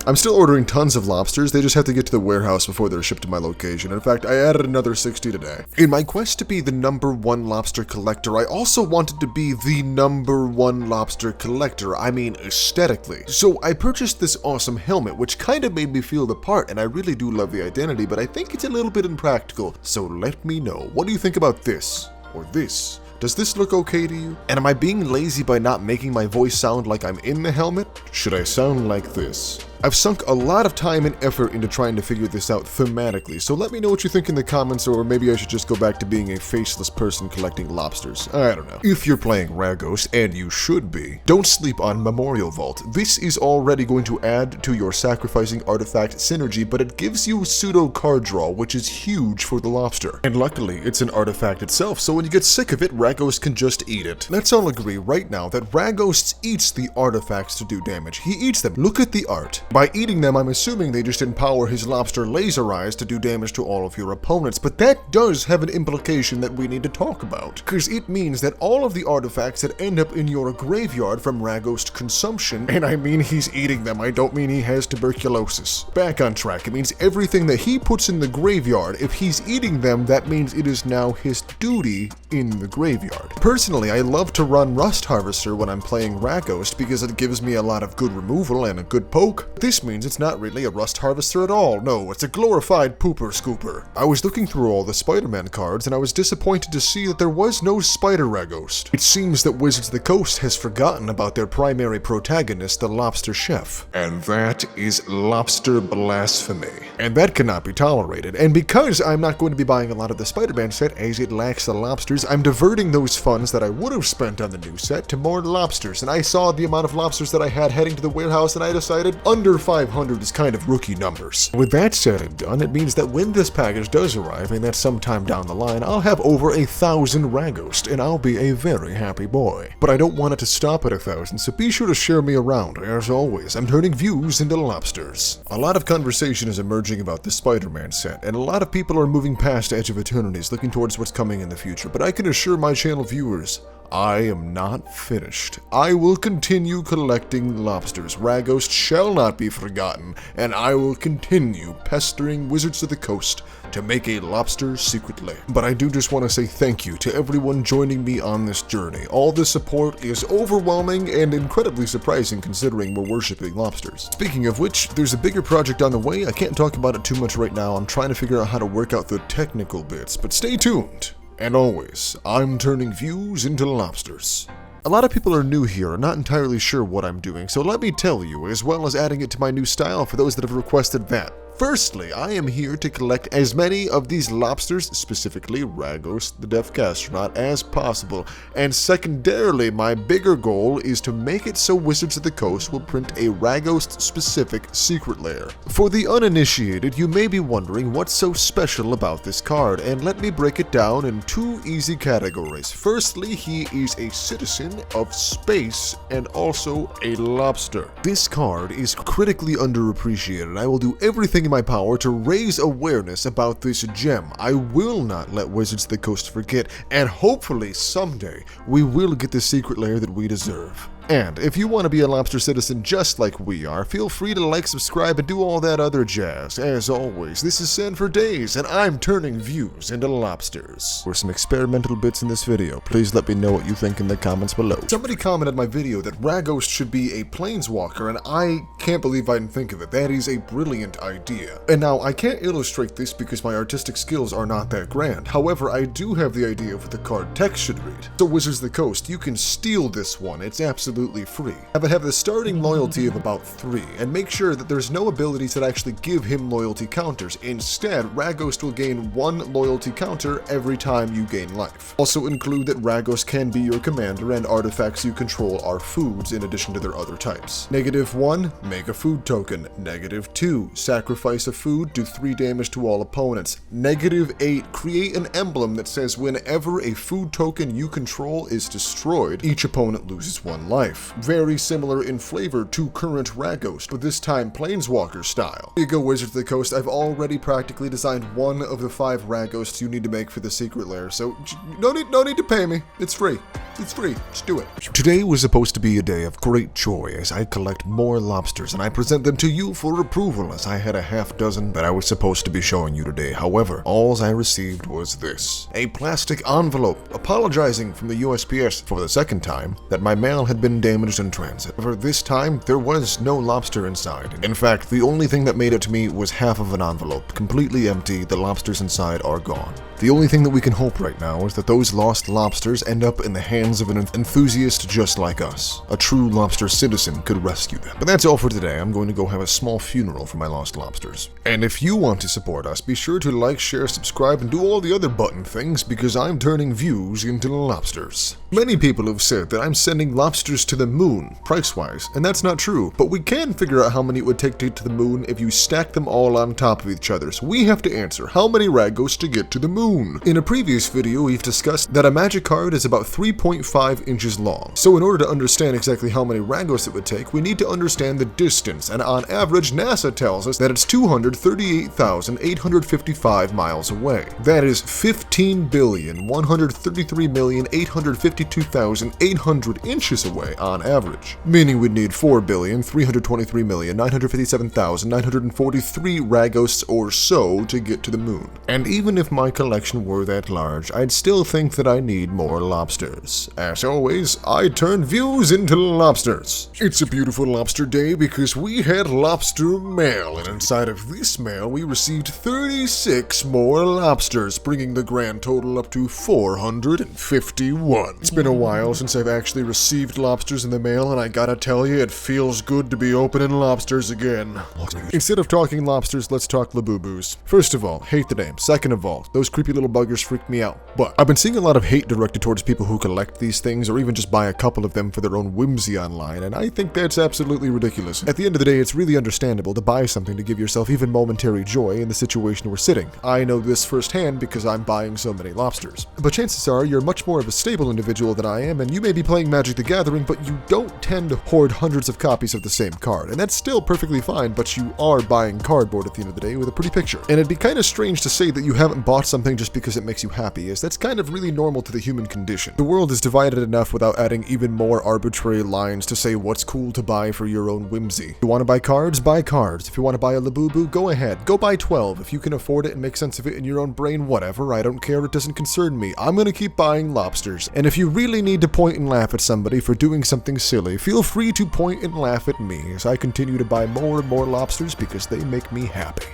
I'm still ordering tons of lobsters, they just have to get to the warehouse before they're shipped to my location. In fact, I added another 60 today. In my quest to be the #1 lobster collector, I also wanted to be the #1 lobster collector, I mean aesthetically. So I purchased this awesome helmet, which kind of made me feel the part, and I really do love the identity, but I think it's a little bit impractical. So let me know, what do you think about this? or this? Does this look okay to you? And am I being lazy by not making my voice sound like I'm in the helmet? Should I sound like this? I've sunk a lot of time and effort into trying to figure this out thematically, so let me know what you think in the comments, or maybe I should just go back to being a faceless person collecting lobsters. I don't know. If you're playing Ragost, and you should be, don't sleep on Memorial Vault. This is already going to add to your sacrificing artifact synergy, but it gives you pseudo card draw, which is huge for the lobster. And luckily, it's an artifact itself, so when you get sick of it, Ragost can just eat it. Let's all agree right now that Ragost eats the artifacts to do damage. He eats them. Look at the art. By eating them, I'm assuming they just empower his lobster laser eyes to do damage to all of your opponents, but that does have an implication that we need to talk about, because it means that all of the artifacts that end up in your graveyard from Ragost consumption, and I mean he's eating them, I don't mean he has tuberculosis. Back on track, it means everything that he puts in the graveyard, if he's eating them, that means it is now his duty in the graveyard. Personally, I love to run Rust Harvester when I'm playing Ragost because it gives me a lot of good removal and a good poke. This means it's not really a Rust Harvester at all. No, it's a glorified pooper scooper. I was looking through all the Spider-Man cards and I was disappointed to see that there was no Spider Ragost. It seems that Wizards of the Coast has forgotten about their primary protagonist, the Lobster Chef. And that is lobster blasphemy. And that cannot be tolerated. And because I'm not going to be buying a lot of the Spider-Man set as it lacks the lobsters, I'm diverting those funds that I would have spent on the new set to more lobsters. And I saw the amount of lobsters that I had heading to the warehouse and I decided under 500 is kind of rookie numbers. With that said and done, it means that when this package does arrive, and that's sometime down the line, I'll have over 1,000 Ragost, and I'll be a very happy boy. But I don't want it to stop at 1,000, so be sure to share me around. As always, I'm turning views into lobsters. A lot of conversation is emerging about the Spider-Man set, and a lot of people are moving past Edge of Eternities, looking towards what's coming in the future, but I can assure my channel viewers, I am not finished. I will continue collecting lobsters. Ragost shall not be forgotten, and I will continue pestering Wizards of the Coast to make a lobster secret lair. But I do just want to say thank you to everyone joining me on this journey. All the support is overwhelming and incredibly surprising considering we're worshipping lobsters. Speaking of which, there's a bigger project on the way. I can't talk about it too much right now. I'm trying to figure out how to work out the technical bits, but stay tuned. And always, I'm turning views into lobsters. A lot of people are new here and not entirely sure what I'm doing, so let me tell you, as well as adding it to my new style for those that have requested that. Firstly, I am here to collect as many of these lobsters, specifically Ragost the Deaf Gastronaut, as possible. And secondarily, my bigger goal is to make it so Wizards of the Coast will print a Ragost-specific secret lair. For the uninitiated, you may be wondering what's so special about this card, and let me break it down in two easy categories. Firstly, he is a citizen of space and also a lobster. This card is critically underappreciated. I will do everything in my power to raise awareness about this gem. I will not let Wizards of the Coast forget, and hopefully someday we will get the secret lair that we deserve. And if you want to be a lobster citizen just like we are, feel free to like, subscribe, and do all that other jazz. As always, this is Sand for Days, and I'm turning views into lobsters. For some experimental bits in this video, please let me know what you think in the comments below. Somebody commented my video that Ragost should be a planeswalker, and I can't believe I didn't think of it. That is a brilliant idea. And now, I can't illustrate this because my artistic skills are not that grand. However, I do have the idea of what the card text should read. So Wizards of the Coast, you can steal this one. It's absolutely free. Have it have the starting loyalty of about 3, and make sure that there's no abilities that actually give him loyalty counters. Instead, Ragost will gain 1 loyalty counter every time you gain life. Also include that Ragost can be your commander, and artifacts you control are foods in addition to their other types. -1, make a food token. -2, sacrifice a food, do 3 damage to all opponents. -8, create an emblem that says whenever a food token you control is destroyed, each opponent loses 1 life. Very similar in flavor to current Ragost, but this time Planeswalker style. Here you go, Wizards of the Coast. I've already practically designed 1 of the 5 Ragosts you need to make for the secret lair, so no need to pay me. It's free. It's free. Just do it. Today was supposed to be a day of great joy as I collect more lobsters and I present them to you for approval, as I had a half dozen that I was supposed to be showing you today. However, all I received was this. A plastic envelope apologizing from the USPS for the second time that my mail had been been damaged in transit. However, this time, there was no lobster inside. In fact, the only thing that made it to me was half of an envelope, completely empty. The lobsters inside are gone. The only thing that we can hope right now is that those lost lobsters end up in the hands of an enthusiast just like us. A true lobster citizen could rescue them. But that's all for today. I'm going to go have a small funeral for my lost lobsters. And if you want to support us, be sure to like, share, subscribe, and do all the other button things because I'm turning views into lobsters. Many people have said that I'm sending lobsters to the moon, price-wise, and that's not true, but we can figure out how many it would take to get to the moon if you stack them all on top of each other, so we have to answer how many Ragosts to get to the moon. In a previous video, we've discussed that a magic card is about 3.5 inches long, so in order to understand exactly how many Ragosts it would take, we need to understand the distance, and on average, NASA tells us that it's 238,855 miles away. That is 15,133,852,800 inches away on average, meaning we'd need 4,323,957,943 Ragosts or so to get to the moon. And even if my collection were that large, I'd still think that I need more lobsters. As always, I turn views into lobsters. It's a beautiful lobster day because we had lobster mail, and inside of this mail we received 36 more lobsters, bringing the grand total up to 451. It's been a while since I've actually received lobsters in the mail, and I gotta tell you, it feels good to be opening lobsters again. Instead of talking lobsters, let's talk Labubu's. First of all, hate the name. Second of all, those creepy little buggers freak me out. But I've been seeing a lot of hate directed towards people who collect these things or even just buy a couple of them for their own whimsy online, and I think that's absolutely ridiculous. At the end of the day, it's really understandable to buy something to give yourself even momentary joy in the situation we're sitting. I know this firsthand because I'm buying so many lobsters. But chances are you're much more of a stable individual than I am, and you may be playing Magic the Gathering, but you don't tend to hoard hundreds of copies of the same card, and that's still perfectly fine, but you are buying cardboard at the end of the day with a pretty picture. And it'd be kind of strange to say that you haven't bought something just because it makes you happy, as that's kind of really normal to the human condition. The world is divided enough without adding even more arbitrary lines to say what's cool to buy for your own whimsy. If you want to buy cards, buy cards. If you want to buy a Labubu, go ahead. Go buy 12. If you can afford it and make sense of it in your own brain, whatever. I don't care. It doesn't concern me. I'm gonna keep buying lobsters. And if you really need to point and laugh at somebody for doing something silly, feel free to point and laugh at me as I continue to buy more and more lobsters because they make me happy.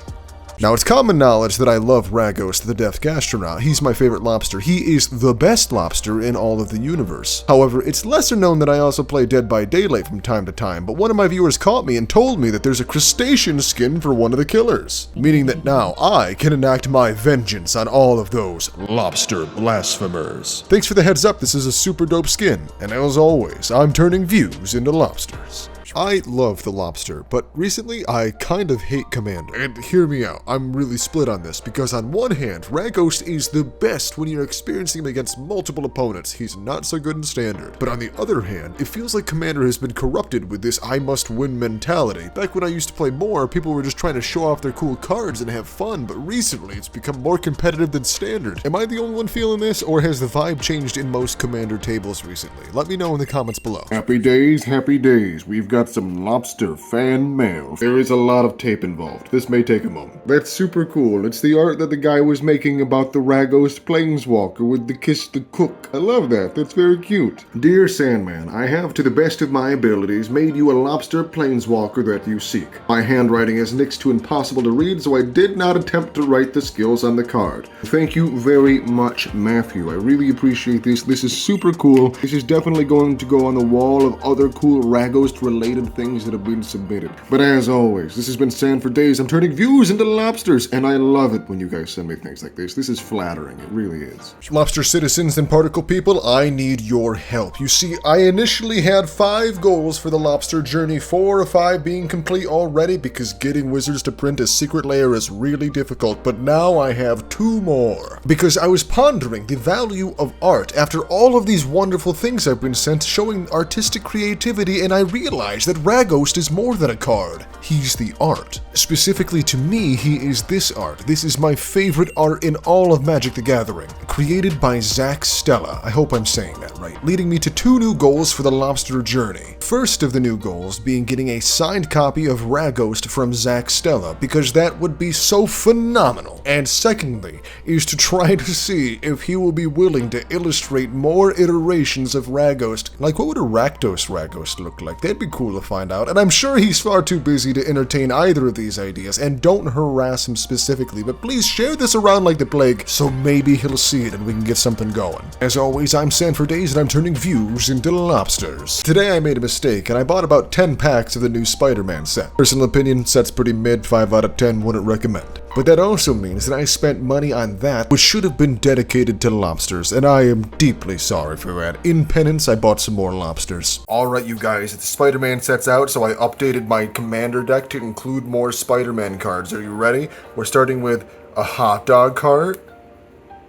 Now, it's common knowledge that I love Ragost, the Death Gastronaut. He's my favorite lobster. He is the best lobster in all of the universe. However, it's lesser known that I also play Dead by Daylight from time to time, but one of my viewers caught me and told me that there's a crustacean skin for one of the killers, meaning that now I can enact my vengeance on all of those lobster blasphemers. Thanks for the heads up, this is a super dope skin, and as always, I'm turning views into lobsters. I love the lobster, but recently I kind of hate Commander. And hear me out, I'm really split on this, because on one hand, Ragost is the best when you're experiencing him against multiple opponents. He's not so good in Standard. But on the other hand, it feels like Commander has been corrupted with this I must win mentality. Back when I used to play more, people were just trying to show off their cool cards and have fun, but recently it's become more competitive than Standard. Am I the only one feeling this, or has the vibe changed in most Commander tables recently? Let me know in the comments below. Happy days, happy days. We've got some lobster fan mail. There is a lot of tape involved. This may take a moment. That's super cool. It's the art that the guy was making about the Ragost Planeswalker with the Kiss the Cook. I love that. That's very cute. Dear Sandman, I have, to the best of my abilities, made you a lobster planeswalker that you seek. My handwriting is next to impossible to read, so I did not attempt to write the skills on the card. Thank you very much, Matthew. I really appreciate this. This is super cool. This is definitely going to go on the wall of other cool Ragost-related things that have been submitted. But as always, this has been Sand for Days. I'm turning views into lobsters, and I love it when you guys send me things like this. This is flattering. It really is. Lobster citizens and particle people, I need your help. You see, I initially had 5 goals for the lobster journey, 4 of 5 being complete already because getting wizards to print a secret layer is really difficult, but now I have 2 more. Because I was pondering the value of art after all of these wonderful things I've been sent showing artistic creativity, and I realized that Ragost is more than a card. He's the art. Specifically to me, he is this art. This is my favorite art in all of Magic the Gathering. Created by Zach Stella, I hope I'm saying that right, leading me to 2 new goals for the Lobster journey. First of the new goals being getting a signed copy of Ragost from Zach Stella, because that would be so phenomenal. And secondly, is to try to see if he will be willing to illustrate more iterations of Ragost. Like, what would a Rakdos Ragost look like? That'd be cool to find out, and I'm sure he's far too busy to entertain either of these ideas, and don't harass him specifically, but please share this around like the plague, so maybe he'll see it and we can get something going. As always, I'm Sanford Days, and I'm turning views into lobsters. Today I made a mistake, and I bought about 10 packs of the new Spider-Man set. Personal opinion, set's pretty mid, 5 out of 10, wouldn't recommend. But that also means that I spent money on that which should have been dedicated to lobsters, and I am deeply sorry for that. In penance, I bought some more lobsters. Alright you guys, the Spider-Man set's out, so I updated my commander deck to include more Spider-Man cards. Are you ready? We're starting with a hot dog card,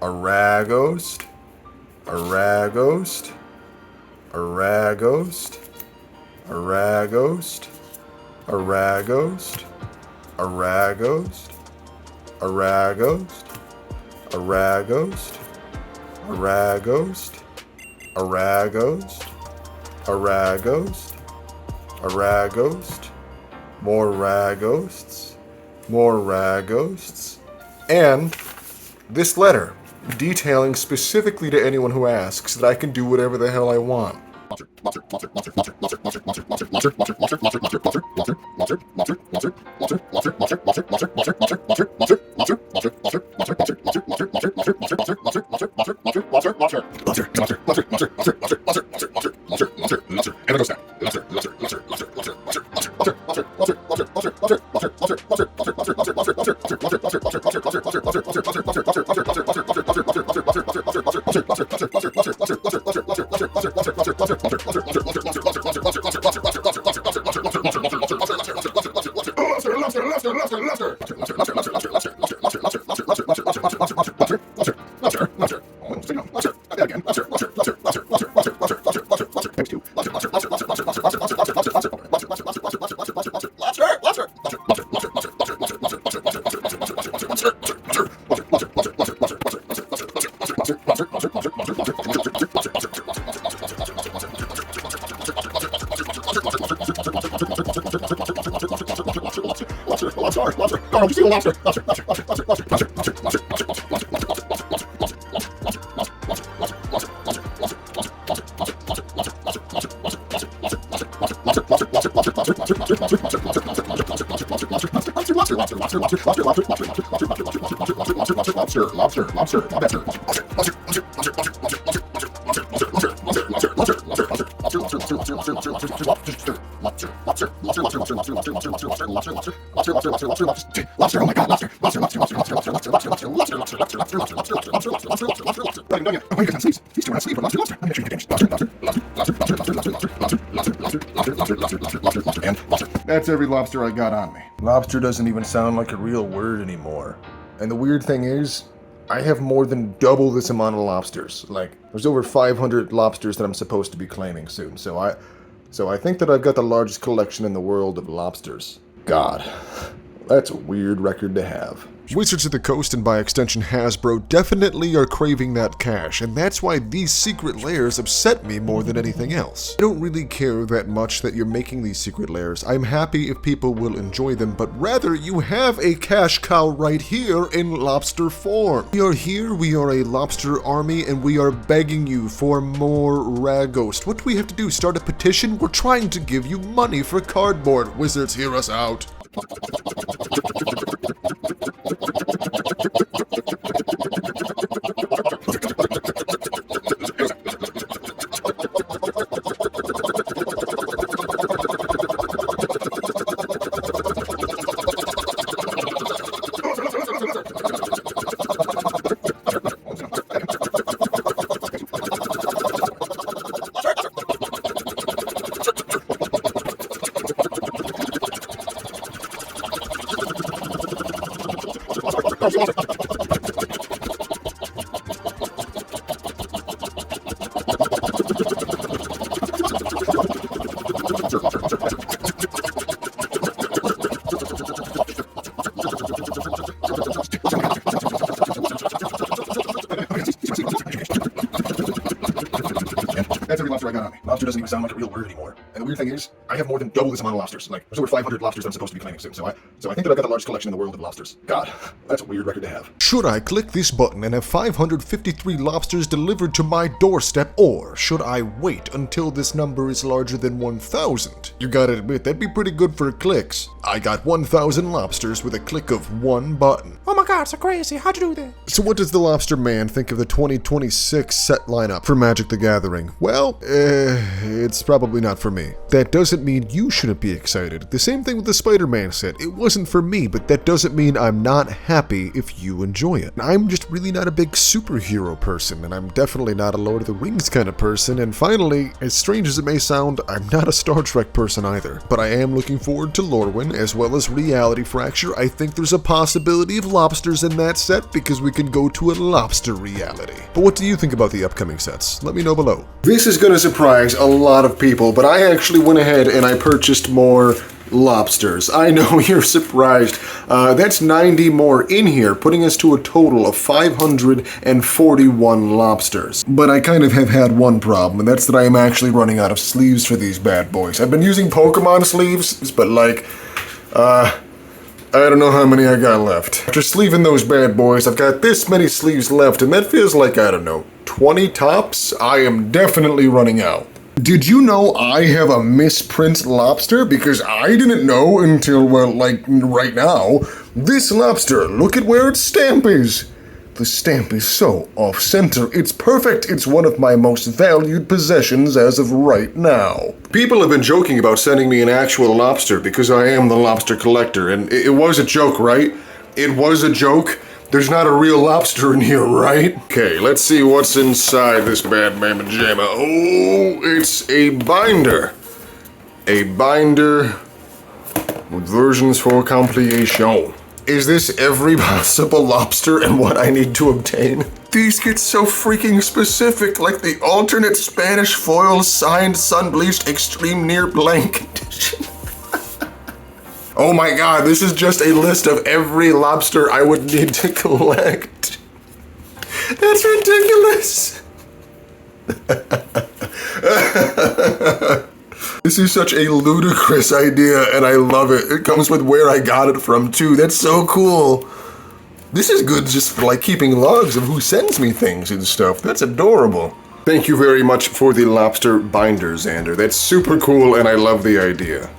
a Ragost, a Ragost, a Ragost, a Ragost, a Ragost, a Ragost, a Ragost, a Ragost, a Ragost, a Ragost, a Ragost, a Ragost, more Ragosts, more Ragosts, and this letter detailing specifically to anyone who asks that I can do whatever the hell I want. That's every lobster I got on me. Lobster doesn't even sound like a real word anymore. And the weird thing is, I have more than double this amount of lobsters. Like, there's over 500 lobsters that I'm supposed to be claiming soon, so I think that I've got the largest collection in the world of lobsters. God, that's a weird record to have. Wizards of the Coast, and by extension Hasbro, definitely are craving that cash, and that's why these secret layers upset me more than anything else. I don't really care that much that you're making these secret layers. I'm happy if people will enjoy them, but rather you have a cash cow right here in lobster form. We are here, we are a lobster army, and we are begging you for more Ragost. What do we have to do? Start a petition? We're trying to give you money for cardboard. Wizards, hear us out. to sound like a real word anymore. And the weird thing is, I have more than double this amount of lobsters. Like, there's over 500 lobsters I'm supposed to be claiming soon. So I think that I've got the largest collection in the world of lobsters. God, that's a weird record to have. Should I click this button and have 553 lobsters delivered to my doorstep, or should I wait until this number is larger than 1,000? You gotta admit, that'd be pretty good for clicks. I got 1,000 lobsters with a click of one button. Oh my god, so crazy. How'd you do that? So what does the Lobster Man think of the 2026 set lineup for Magic the Gathering? Well, it's probably not for me. That doesn't mean you shouldn't be excited. The same thing with the Spider-Man set. It wasn't for me, but that doesn't mean I'm not happy if you enjoy it. I'm just really not a big superhero person, and I'm definitely not a Lord of the Rings kind of person, and finally, as strange as it may sound, I'm not a Star Trek person either. But I am looking forward to Lorwyn, as well as Reality Fracture. I think there's a possibility of lobsters in that set, because we can go to a lobster reality. But what do you think about the upcoming sets? Let me know below. This is going to surprise a lot of people, but I actually went ahead and I purchased more lobsters. I know you're surprised. That's 90 more in here, putting us to a total of 541 lobsters. But I kind of have had one problem, and that's that I am actually running out of sleeves for these bad boys. I've been using Pokemon sleeves, but like, I don't know how many I got left. After sleeving those bad boys, I've got this many sleeves left, and that feels like, I don't know, 20 tops? I am definitely running out. Did you know I have a misprint lobster? Because I didn't know until, well, like, right now. This lobster, look at where its stamp is. The stamp is so off-center. It's perfect. It's one of my most valued possessions as of right now. People have been joking about sending me an actual lobster because I am the lobster collector, and it was a joke, right? It was a joke. There's not a real lobster in here, right? Okay, let's see what's inside this bad mamma jamma. Oh, it's a binder. A binder with versions for completion. Is this every possible lobster and what I need to obtain? These get so freaking specific, like the alternate Spanish foil signed sun-bleached extreme near blank edition. Oh my god, this is just a list of every lobster I would need to collect. That's ridiculous. This is such a ludicrous idea, and I love it. It comes with where I got it from, too. That's so cool. This is good just for, like, keeping logs of who sends me things and stuff. That's adorable. Thank you very much for the lobster binder, Xander. That's super cool, and I love the idea.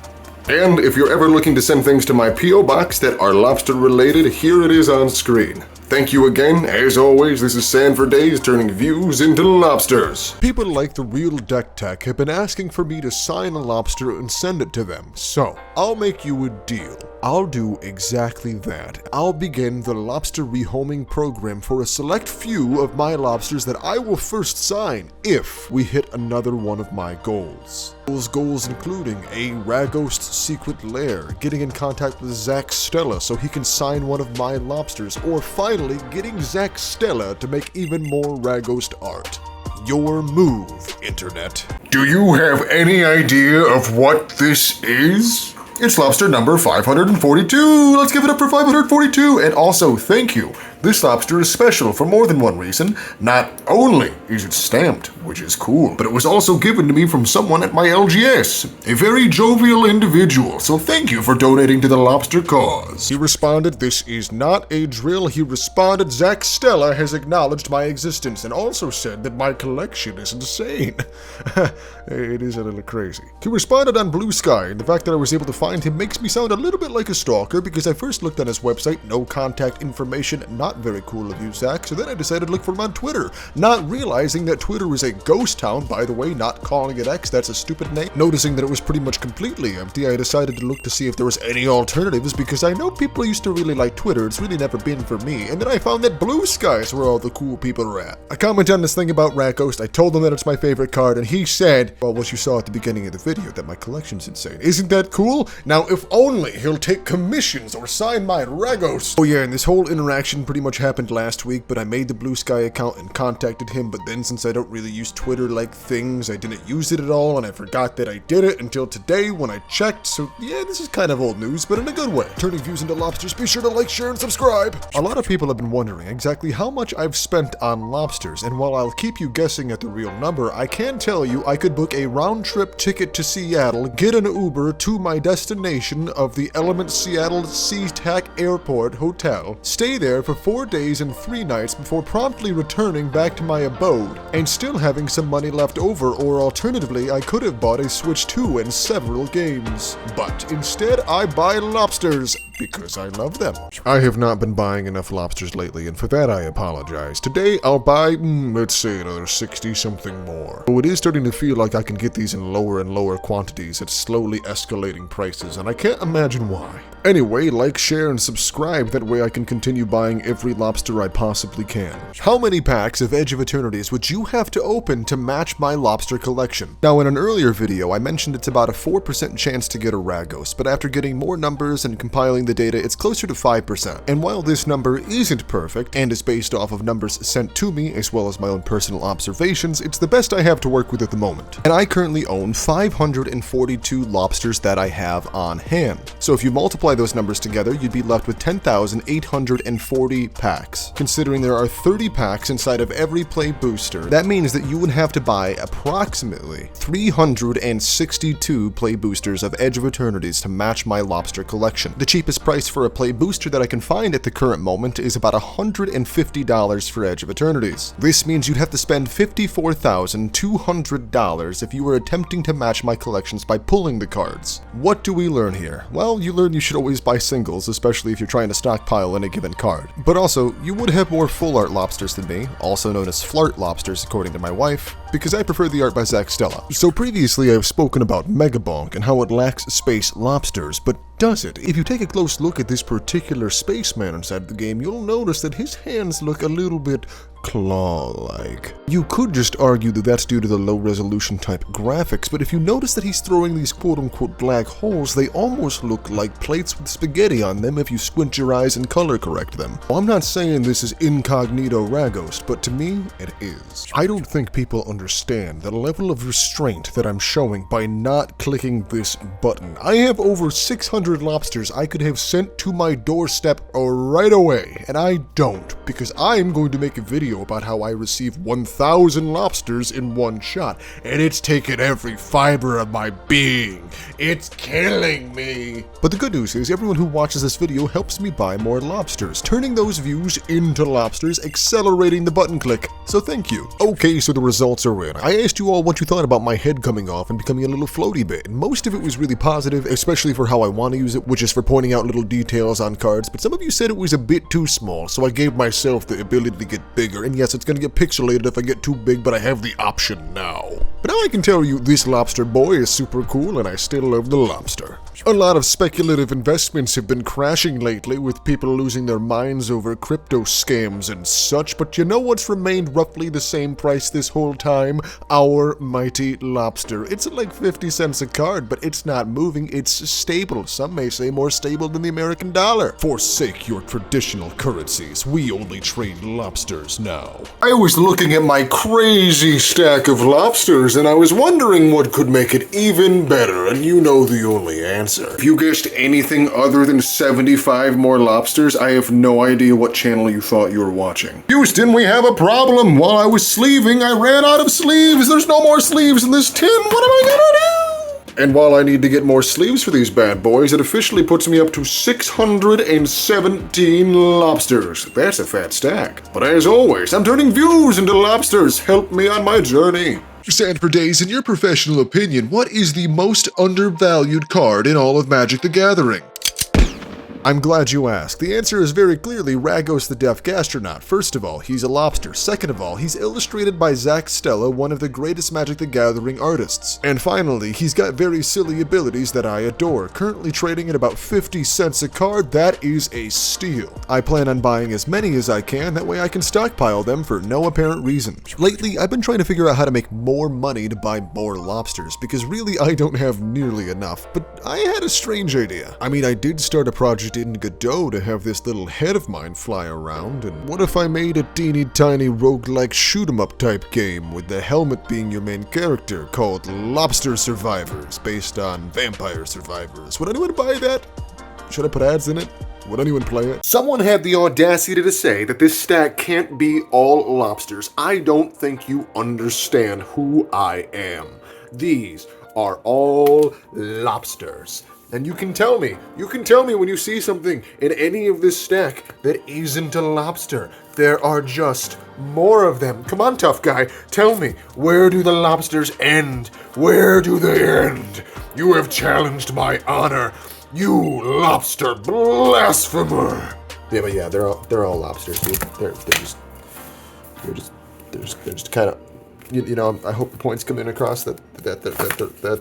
And if you're ever looking to send things to my P.O. box that are lobster-related, here it is on screen. Thank you again. As always, this is Sanford Days, turning views into lobsters. People like the Real Deck Tech have been asking for me to sign a lobster and send it to them, so I'll make you a deal. I'll do exactly that. I'll begin the lobster rehoming program for a select few of my lobsters that I will first sign if we hit another one of my goals. Those goals including a Ragost secret lair, getting in contact with Zach Stella so he can sign one of my lobsters, or finally getting Zach Stella to make even more Ragost art. Your move, Internet. Do you have any idea of what this is? It's lobster number 542. Let's give it up for 542. And also, thank you. This lobster is special for more than one reason. Not only is it stamped, which is cool, but it was also given to me from someone at my LGS. A very jovial individual, so thank you for donating to the lobster cause. He responded, "This is not a drill." He responded, "Zach Stella has acknowledged my existence," and also said that my collection is insane. It is a little crazy. He responded on Blue Sky, and the fact that I was able to find him makes me sound a little bit like a stalker, because I first looked on his website, no contact information, not very cool of you, Zach, so then I decided to look for him on Twitter, not realizing that Twitter is a ghost town, by the way, not calling it X, that's a stupid name. Noticing that it was pretty much completely empty, I decided to look to see if there was any alternatives, because I know people used to really like Twitter, it's really never been for me, and then I found that Blue Sky is where all the cool people are at. I commented on this thing about Ragost, I told him that it's my favorite card, and he said, well, what you saw at the beginning of the video, that my collection's insane. Isn't that cool? Now, if only he'll take commissions or sign my Ragost. Oh yeah, and this whole interaction pretty pretty much happened last week, but I made the Blue Sky account and contacted him, but then since I don't really use Twitter like things, I didn't use it at all, and I forgot that I did it until today when I checked, so yeah, this is kind of old news, but in a good way. Turning views into lobsters, be sure to like, share, and subscribe! A lot of people have been wondering exactly how much I've spent on lobsters, and while I'll keep you guessing at the real number, I can tell you I could book a round-trip ticket to Seattle, get an Uber to my destination of the Element Seattle SeaTac Airport Hotel, stay there for 4 days and 3 nights before promptly returning back to my abode, and still having some money left over, or alternatively, I could have bought a Switch 2 and several games. But instead, I buy lobsters, because I love them. I have not been buying enough lobsters lately, and for that I apologize. Today, I'll buy, let's say another 60-something more. Though it is starting to feel like I can get these in lower and lower quantities at slowly escalating prices, and I can't imagine why. Anyway, like, share, and subscribe, that way I can continue buying every lobster I possibly can. How many packs of Edge of Eternities would you have to open to match my lobster collection? Now, in an earlier video, I mentioned it's about a 4% chance to get a Ragost, but after getting more numbers and compiling the data, it's closer to 5%. And while this number isn't perfect, and is based off of numbers sent to me, as well as my own personal observations, it's the best I have to work with at the moment. And I currently own 542 lobsters that I have on hand. So if you multiply those numbers together, you'd be left with 10,840 packs. Considering there are 30 packs inside of every play booster, that means that you would have to buy approximately 362 play boosters of Edge of Eternities to match my lobster collection. The cheapest price for a play booster that I can find at the current moment is about $150 for Edge of Eternities. This means you'd have to spend $54,200 if you were attempting to match my collections by pulling the cards. What do we learn here? Well, you learn you should always buy singles, especially if you're trying to stockpile in a given card. But also, you would have more full art lobsters than me, also known as flart lobsters according to my wife, because I prefer the art by Zach Stella. So previously I've spoken about Megabonk and how it lacks space lobsters, but does it? If you take a close look at this particular spaceman inside the game, you'll notice that his hands look a little bit claw-like. You could just argue that that's due to the low-resolution type graphics, but if you notice that he's throwing these quote-unquote black holes, they almost look like plates with spaghetti on them if you squint your eyes and color correct them. Well, I'm not saying this is incognito Ragost, but to me, it is. I don't think people understand the level of restraint that I'm showing by not clicking this button. I have over 600 lobsters I could have sent to my doorstep right away, and I don't, because I'm going to make a video about how I receive 1,000 lobsters in one shot, and it's taken every fiber of my being. It's killing me. But the good news is everyone who watches this video helps me buy more lobsters, turning those views into lobsters, accelerating the button click. So thank you. Okay, so the results are in. I asked you all what you thought about my head coming off and becoming a little floaty bit, and most of it was really positive, especially for how I want to use it, which is for pointing out little details on cards, but some of you said it was a bit too small, so I gave myself the ability to get bigger. And yes, it's gonna get pixelated if I get too big, but I have the option now. But now I can tell you this lobster boy is super cool, and I still love the lobster. A lot of speculative investments have been crashing lately, with people losing their minds over crypto scams and such, but you know what's remained roughly the same price this whole time? Our mighty lobster. It's at like 50 cents a card, but it's not moving, it's stable. Some may say more stable than the American dollar. Forsake your traditional currencies. We only trade lobsters now. I was looking at my crazy stack of lobsters, and I was wondering what could make it even better, and you know the only answer. If you guessed anything other than 75 more lobsters, I have no idea what channel you thought you were watching. Houston, we have a problem. While I was sleeving, I ran out of sleeves. There's no more sleeves in this tin. What am I gonna do? And while I need to get more sleeves for these bad boys, it officially puts me up to 617 lobsters. That's a fat stack. But as always, I'm turning views into lobsters. Help me on my journey. Sand for Days, in your professional opinion, what is the most undervalued card in all of Magic the Gathering? I'm glad you asked. The answer is very clearly Ragost the Deaf Gastronaut. First of all, he's a lobster. Second of all, he's illustrated by Zach Stella, one of the greatest Magic the Gathering artists. And finally, he's got very silly abilities that I adore. Currently trading at about 50 cents a card, that is a steal. I plan on buying as many as I can, that way I can stockpile them for no apparent reason. Lately, I've been trying to figure out how to make more money to buy more lobsters, because really I don't have nearly enough, but I had a strange idea. I mean, I did start a project budget in Godot to have this little head of mine fly around, and what if I made a teeny tiny roguelike shoot-em-up type game with the helmet being your main character called Lobster Survivors, based on Vampire Survivors? Would anyone buy that? Should I put ads in it? Would anyone play it? Someone had the audacity to say that this stack can't be all lobsters. I don't think you understand who I am. These are all lobsters. And you can tell me when you see something in any of this stack that isn't a lobster. There are just more of them. Come on, tough guy, tell me, where do the lobsters end? Where do they end? You have challenged my honor, you lobster blasphemer. Yeah, but yeah, they're all lobsters, dude. They're just kind of, you know. I hope the points come in across that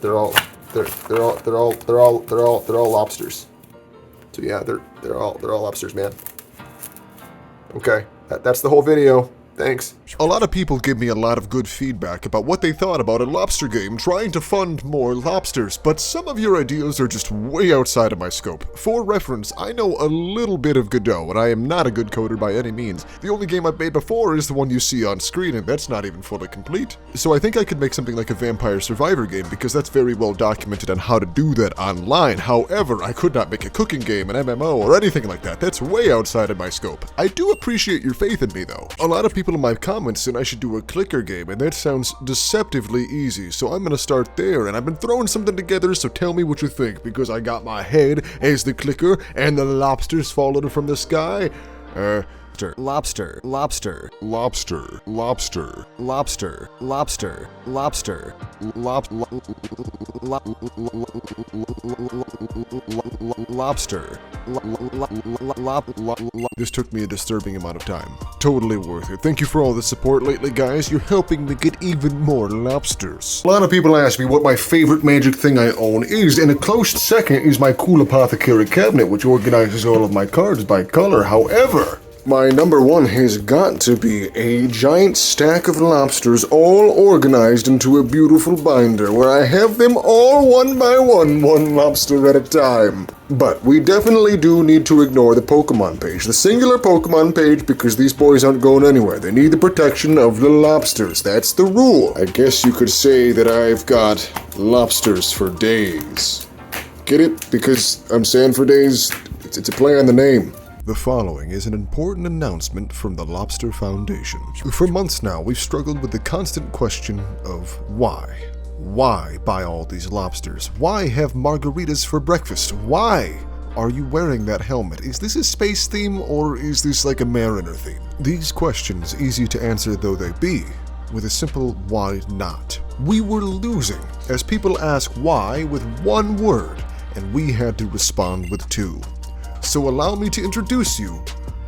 they're all lobsters. So yeah, they're all lobsters, man. Okay, that's the whole video. Thanks. A lot of people give me a lot of good feedback about what they thought about a lobster game trying to fund more lobsters, but some of your ideas are just way outside of my scope. For reference, I know a little bit of Godot, and I am not a good coder by any means. The only game I've made before is the one you see on screen, and that's not even fully complete. So I think I could make something like a Vampire Survivor game, because that's very well documented on how to do that online. However, I could not make a cooking game, an MMO, or anything like that. That's way outside of my scope. I do appreciate your faith in me, though. A lot of people in my comments said I should do a clicker game, and that sounds deceptively easy, so I'm gonna start there, and I've been throwing something together, so tell me what you think, because I got my head as the clicker, and the lobsters falling from the sky. Lobster, lobster, lobster, lobster, lobster, lobster, lobster, lobster, This took me a disturbing amount of time. Totally worth it. Thank you for all the support lately, guys. You're helping me get even more lobsters. A lot of people ask me what my favorite magic thing I own is, and a close second is my cool apothecary cabinet, which organizes all of my cards by color. However, my number one has got to be a giant stack of lobsters all organized into a beautiful binder where I have them all one by one lobster at a time. But we definitely do need to ignore the Pokemon page, the singular Pokemon page, because these boys aren't going anywhere. They need the protection of the lobsters. That's the rule. I guess you could say that I've got lobsters for days. Get it? Because I'm saying for days, it's a play on the name. The following is an important announcement from the Lobster Foundation. For months now, we've struggled with the constant question of why. Why buy all these lobsters? Why have margaritas for breakfast? Why are you wearing that helmet? Is this a space theme or is this like a mariner theme? These questions, easy to answer though they be, with a simple why not. We were losing as people ask why with one word, and we had to respond with two. So allow me to introduce you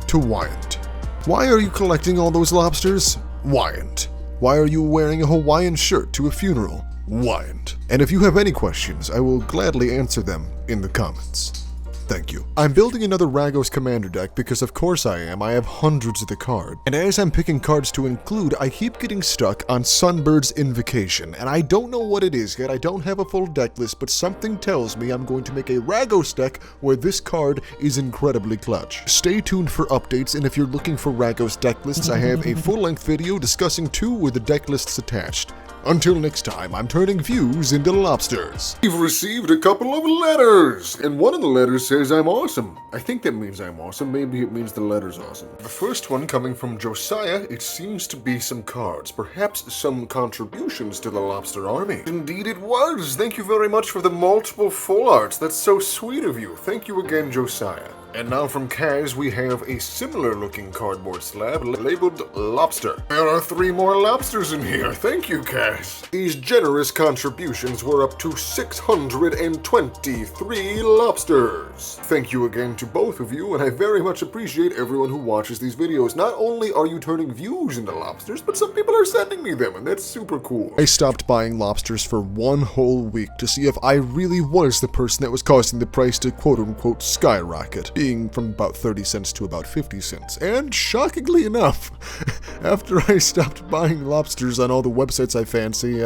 to Wyant. Why are you collecting all those lobsters? Wyant. Why are you wearing a Hawaiian shirt to a funeral? Wyant. And if you have any questions, I will gladly answer them in the comments. Thank you. I'm building another Ragost commander deck because of course I am. I have hundreds of the card. And as I'm picking cards to include, I keep getting stuck on Sunbird's Invocation. And I don't know what it is yet. I don't have a full deck list, but something tells me I'm going to make a Ragost deck where this card is incredibly clutch. Stay tuned for updates, and if you're looking for Ragost deck lists, I have a full-length video discussing two with the deck lists attached. Until next time, I'm turning views into lobsters. We've received a couple of letters, and one of the letters says I'm awesome. I think that means I'm awesome. Maybe it means the letter's awesome. The first one coming from Josiah, it seems to be some cards, perhaps some contributions to the lobster army. Indeed it was. Thank you very much for the multiple full arts. That's so sweet of you. Thank you again, Josiah. And now from Kaz, we have a similar looking cardboard slab labeled lobster. There are 3 more lobsters in here. Thank you, Kaz. These generous contributions were up to 623 lobsters. Thank you again to both of you, and I very much appreciate everyone who watches these videos. Not only are you turning views into lobsters, but some people are sending me them, and that's super cool. I stopped buying lobsters for 1 whole week to see if I really was the person that was causing the price to quote-unquote skyrocket. being from about 30 cents to about 50 cents. And shockingly enough, after I stopped buying lobsters on all the websites I fancy,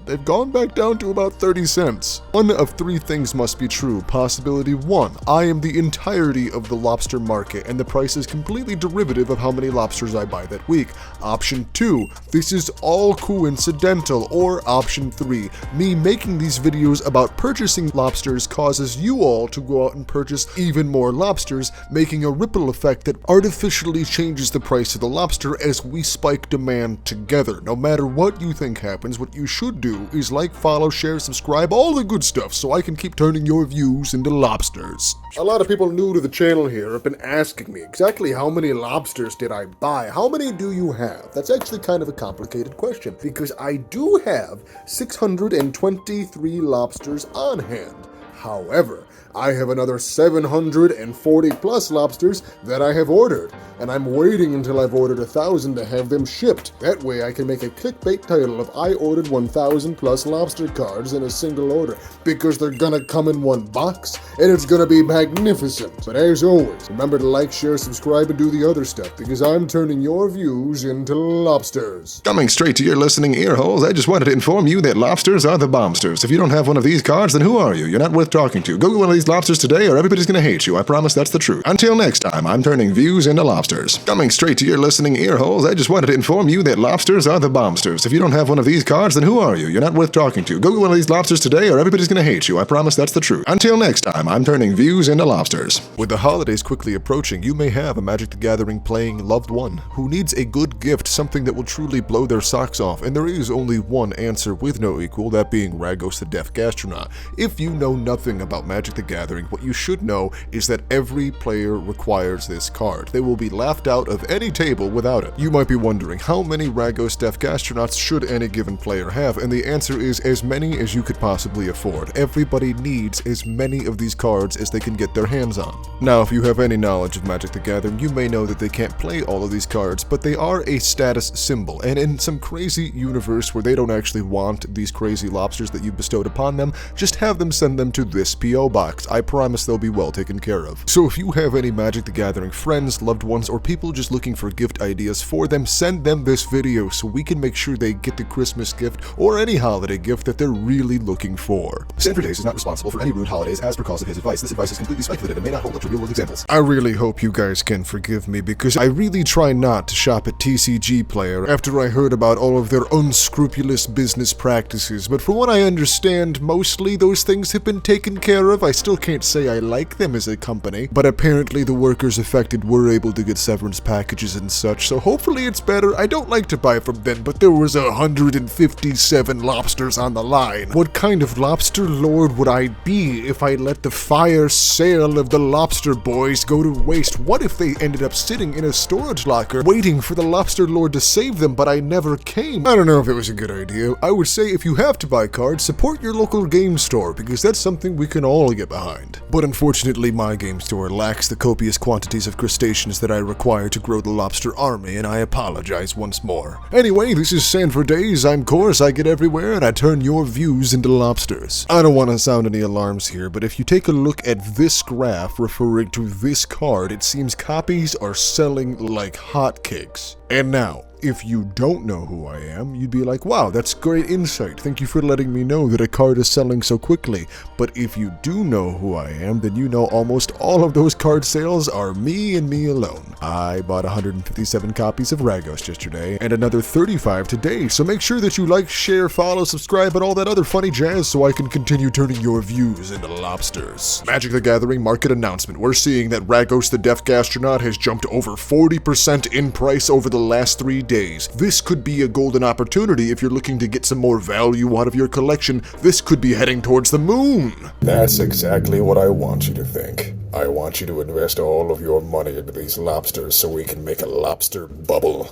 they've gone back down to about 30 cents. One of three things must be true. Possibility 1, I am the entirety of the lobster market, and the price is completely derivative of how many lobsters I buy that week. Option 2, this is all coincidental. Or option 3, me making these videos about purchasing lobsters causes you all to go out and purchase even more lobsters, making a ripple effect that artificially changes the price of the lobster as we spike demand together. No matter what you think happens, what you should do is like, follow, share, subscribe, all the good stuff, so I can keep turning your views into lobsters. A lot of people new to the channel here have been asking me exactly how many lobsters did I buy? How many do you have? That's actually kind of a complicated question because I do have 623 lobsters on hand. However, I have another 740 plus lobsters that I have ordered, and I'm waiting until I've ordered 1,000 to have them shipped. That way I can make a clickbait title of I ordered 1,000 plus lobster cards in a single order, because they're gonna come in one box, and it's gonna be magnificent. But as always, remember to like, share, subscribe, and do the other stuff, because I'm turning your views into lobsters. Coming straight to your listening ear holes, I just wanted to inform you that lobsters are the bombsters. If you don't have one of these cards, then who are you? You're not worth talking to. Go get one of these lobsters today, or everybody's gonna hate you. I promise that's the truth. Until next time, I'm turning views into lobsters. Coming straight to your listening ear holes, I just wanted to inform you that lobsters are the bombsters. If you don't have one of these cards, then who are you? You're not worth talking to. Go get one of these lobsters today, or everybody's gonna hate you. I promise that's the truth. Until next time, I'm turning views into lobsters. With the holidays quickly approaching, you may have a Magic the Gathering playing loved one who needs a good gift, something that will truly blow their socks off, and there is only one answer with no equal, that being Ragost the Deaf Gastronaut. If you know nothing about Magic the Gathering, what you should know is that every player requires this card. They will be laughed out of any table without it. You might be wondering, how many Ragost Deaf Gastronauts should any given player have? And the answer is as many as you could possibly afford. Everybody needs as many of these cards as they can get their hands on. Now, if you have any knowledge of Magic the Gathering, you may know that they can't play all of these cards, but they are a status symbol, and in some crazy universe where they don't actually want these crazy lobsters that you bestowed upon them, just have them send them to this P.O. box. I promise they'll be well taken care of. So if you have any Magic the Gathering friends, loved ones, or people just looking for gift ideas for them, send them this video so we can make sure they get the Christmas gift or any holiday gift that they're really looking for. Sanford Days is not responsible for any ruined holidays as per cause of his advice. This advice is completely speculative and may not hold up to real-world examples. I really hope you guys can forgive me because I really try not to shop at TCG Player after I heard about all of their unscrupulous business practices, but from what I understand, mostly those things have been taken care of. I still can't say I like them as a company, but apparently the workers affected were able to get severance packages and such, so hopefully it's better. I don't like to buy from them, but there was 157 lobsters on the line. What kind of lobster lord would I be if I let the fire sale of the lobster boys go to waste? What if they ended up sitting in a storage locker waiting for the lobster lord to save them, but I never came? I don't know if it was a good idea. I would say if you have to buy cards, support your local game store, because that's something we can all get behind. But unfortunately, my game store lacks the copious quantities of crustaceans that I require to grow the lobster army, and I apologize once more. Anyway, this is Sanford Days. I'm Course, I get everywhere, and I turn your views into lobsters. I don't want to sound any alarms here, but if you take a look at this graph referring to this card, it seems copies are selling like hotcakes. And now, if you don't know who I am, you'd be like, wow, that's great insight. Thank you for letting me know that a card is selling so quickly. But if you do know who I am, then you know almost all of those card sales are me and me alone. I bought 157 copies of Ragost yesterday and another 35 today, so make sure that you like, share, follow, subscribe, and all that other funny jazz so I can continue turning your views into lobsters. Magic the Gathering market announcement. We're seeing that Ragost the Deaf Gastronaut has jumped over 40% in price over the last 3 days. This could be a golden opportunity if you're looking to get some more value out of your collection. This could be heading towards the moon. That's exactly what I want you to think. I want you to invest all of your money into these lobsters so we can make a lobster bubble.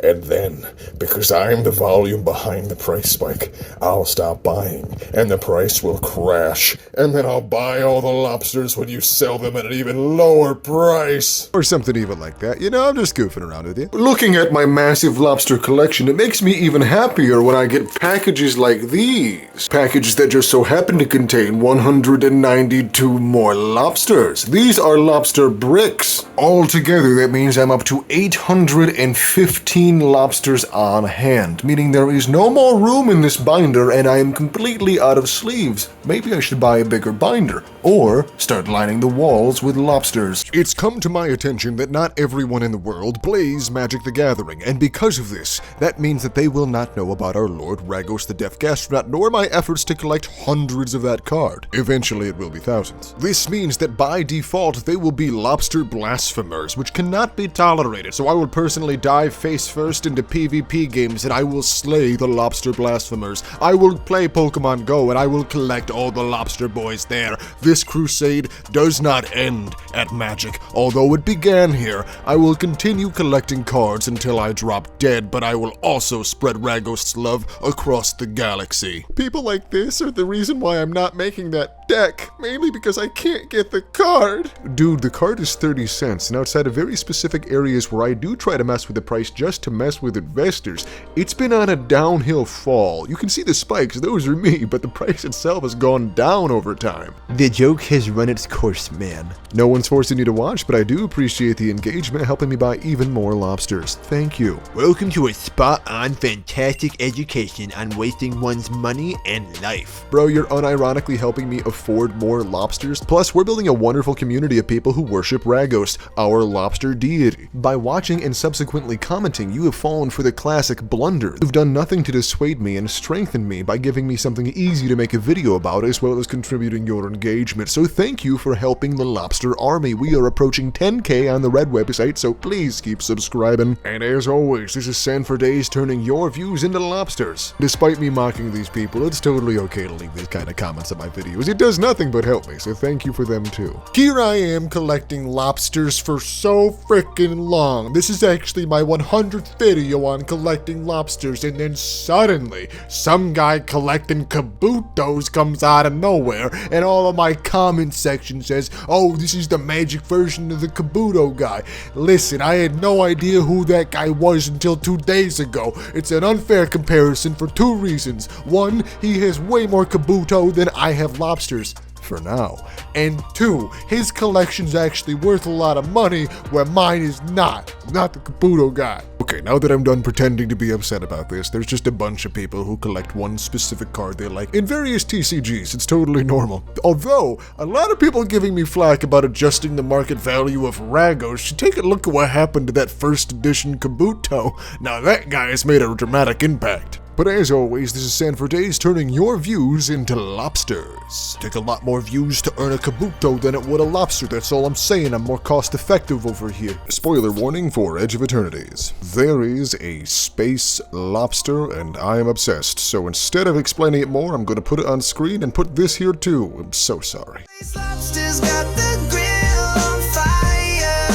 And then, because I'm the volume behind the price spike, I'll stop buying, and the price will crash. And then I'll buy all the lobsters when you sell them at an even lower price. Or something even like that. You know, I'm just goofing around with you. Looking at my massive lobster collection, it makes me even happier when I get packages like these. Packages that just so happen to contain 192 more lobsters. this. These are lobster bricks. Altogether, that means I'm up to 815 lobsters on hand, meaning there is no more room in this binder and I am completely out of sleeves. Maybe I should buy a bigger binder, or start lining the walls with lobsters. It's come to my attention that not everyone in the world plays Magic the Gathering, and because of this, that means that they will not know about our Lord Ragost the Deaf Gastronaut, nor my efforts to collect hundreds of that card. Eventually it will be thousands. This means that by default they will be lobster blasphemers, which cannot be tolerated, so I will personally dive face first into PvP games and I will slay the lobster blasphemers. I will play Pokemon Go and I will collect all the lobster boys there. This crusade does not end at Magic. Although it began here, I will continue collecting cards until I drop dead, but I will also spread Ragost's love across the galaxy. People like this are the reason why I'm not making that deck, mainly because I can't get the card. Dude, the card is 30 cents, and outside of very specific areas where I do try to mess with the price just to mess with investors, it's been on a downhill fall. You can see the spikes, those are me, but the price itself has gone down over time. The joke has run its course, man. No one's forcing you to watch, but I do appreciate the engagement, helping me buy even more lobsters. Thank you. Welcome to a spot-on fantastic education on wasting one's money and life. Bro, you're unironically helping me afford more lobsters. Plus, we're building a wonderful community of people who worship Ragost, our lobster deity. By watching and subsequently commenting, you have fallen for the classic blunder. You've done nothing to dissuade me and strengthen me by giving me something easy to make a video about, as well as contributing your engagement. So thank you for helping the lobster army. We are approaching 10K on the Red website, so please keep subscribing. And as always, this is Sanford Days turning your views into lobsters. Despite me mocking these people, it's totally okay to leave these kind of comments on my videos. It does nothing but help me, so thank you for them too. Here I am collecting lobsters for so freaking long. This is actually my 100th video on collecting lobsters, and then suddenly, some guy collecting Kabutos comes out of nowhere, and all of my comment section says, oh, this is the magic version of the Kabuto guy. Listen, I had no idea who that guy was until 2 days ago. It's an unfair comparison for 2 reasons. One, he has way more Kabuto than I have lobsters. For now. And 2, his collection's actually worth a lot of money, where mine is not. I'm not the Kabuto guy. Okay, now that I'm done pretending to be upset about this, there's just a bunch of people who collect one specific card they like in various TCGs. It's totally normal. Although, a lot of people giving me flack about adjusting the market value of Ragost should take a look at what happened to that first edition Kabuto. Now that guy has made a dramatic impact. But as always, this is Sanford Days turning your views into lobsters. Take a lot more views to earn a Kabuto than it would a lobster, that's all I'm saying. I'm more cost effective over here. Spoiler warning for Edge of Eternities. There is a space lobster and I am obsessed, so instead of explaining it more, I'm gonna put it on screen and put this here too. I'm so sorry. These lobsters got the grill on fire.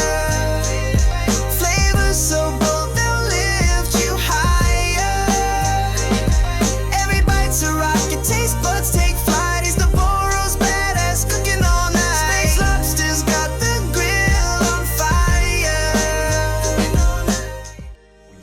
Flavors so bold they'll lift you higher. Every bite's a rocket, taste buds take flight. He's the Boros badass cooking all night. These lobsters got the grill on fire.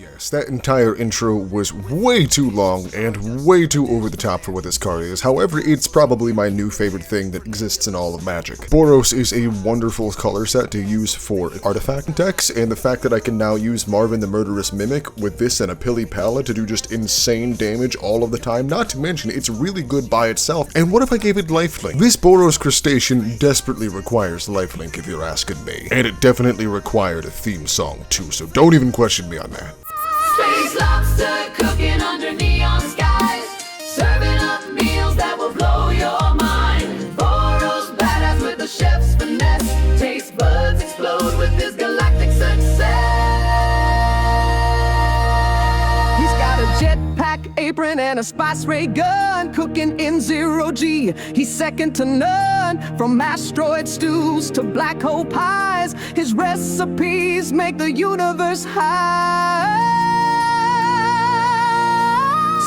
Yes, that entire intro was way too long and way too over the top for what this card is. However, it's probably my new favorite thing that exists in all of Magic. Boros is a wonderful color set to use for artifact decks, and the fact that I can now use Marvin the Murderous Mimic with this and a Pilly Palette to do just insane damage all of the time, not to mention it's really good by itself. And what if I gave it lifelink? This Boros crustacean desperately requires lifelink if you're asking me. And it definitely required a theme song too, so don't even question me on that. Space lobster cooking under neon skies, serving up meals that will blow your mind. Boros badass with the chef's finesse, taste buds explode with his galactic success. He's got a jetpack apron and a spice ray gun, cooking in 0G. He's second to none, from asteroid stews to black hole pies. His recipes make the universe high.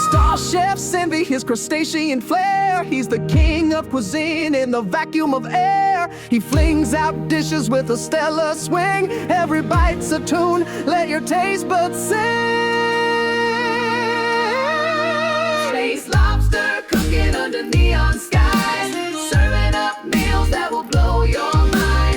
Star chefs envy his crustacean flair. He's the king of cuisine in the vacuum of air. He flings out dishes with a stellar swing. Every bite's a tune, let your taste buds sing. Space lobster cooking under neon skies, serving up meals that will blow your mind.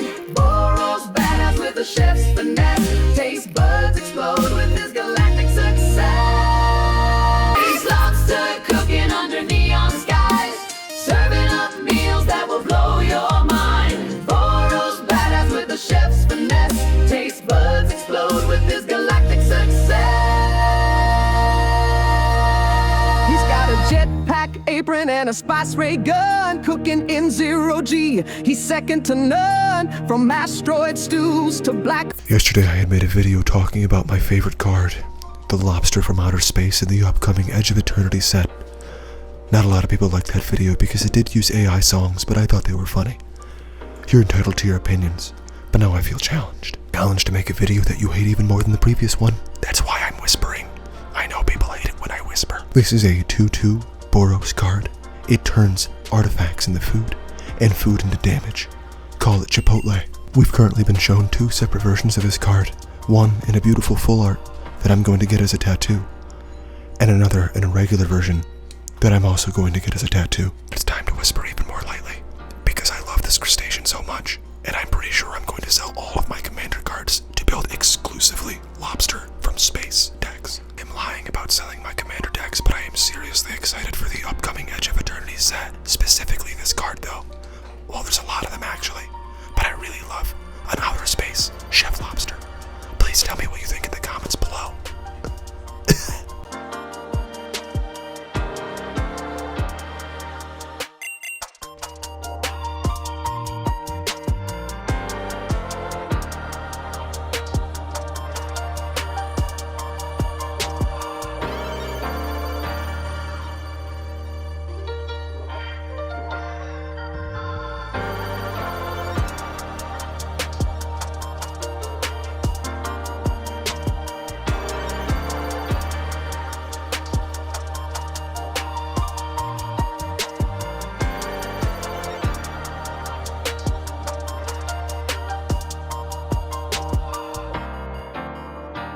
chef's finesse. Taste buds explode with his galactic success. He's got a jetpack apron and a spice ray gun, cooking in 0G. He's second to none, from asteroid stews to black. Yesterday I had made a video talking about my favorite card, the Lobster from Outer Space in the upcoming Edge of Eternity set. Not a lot of people liked that video because it did use AI songs, but I thought they were funny. You're entitled to your opinions, but now I feel challenged. Challenged to make a video that you hate even more than the previous one. That's why I'm whispering. I know people hate it when I whisper. This is a 2/2 Boros card. It turns artifacts into food, and food into damage. Call it Chipotle. We've currently been shown 2 separate versions of this card. One in a beautiful full art that I'm going to get as a tattoo, and another in a regular version that I'm also going to get as a tattoo. It's time to whisper even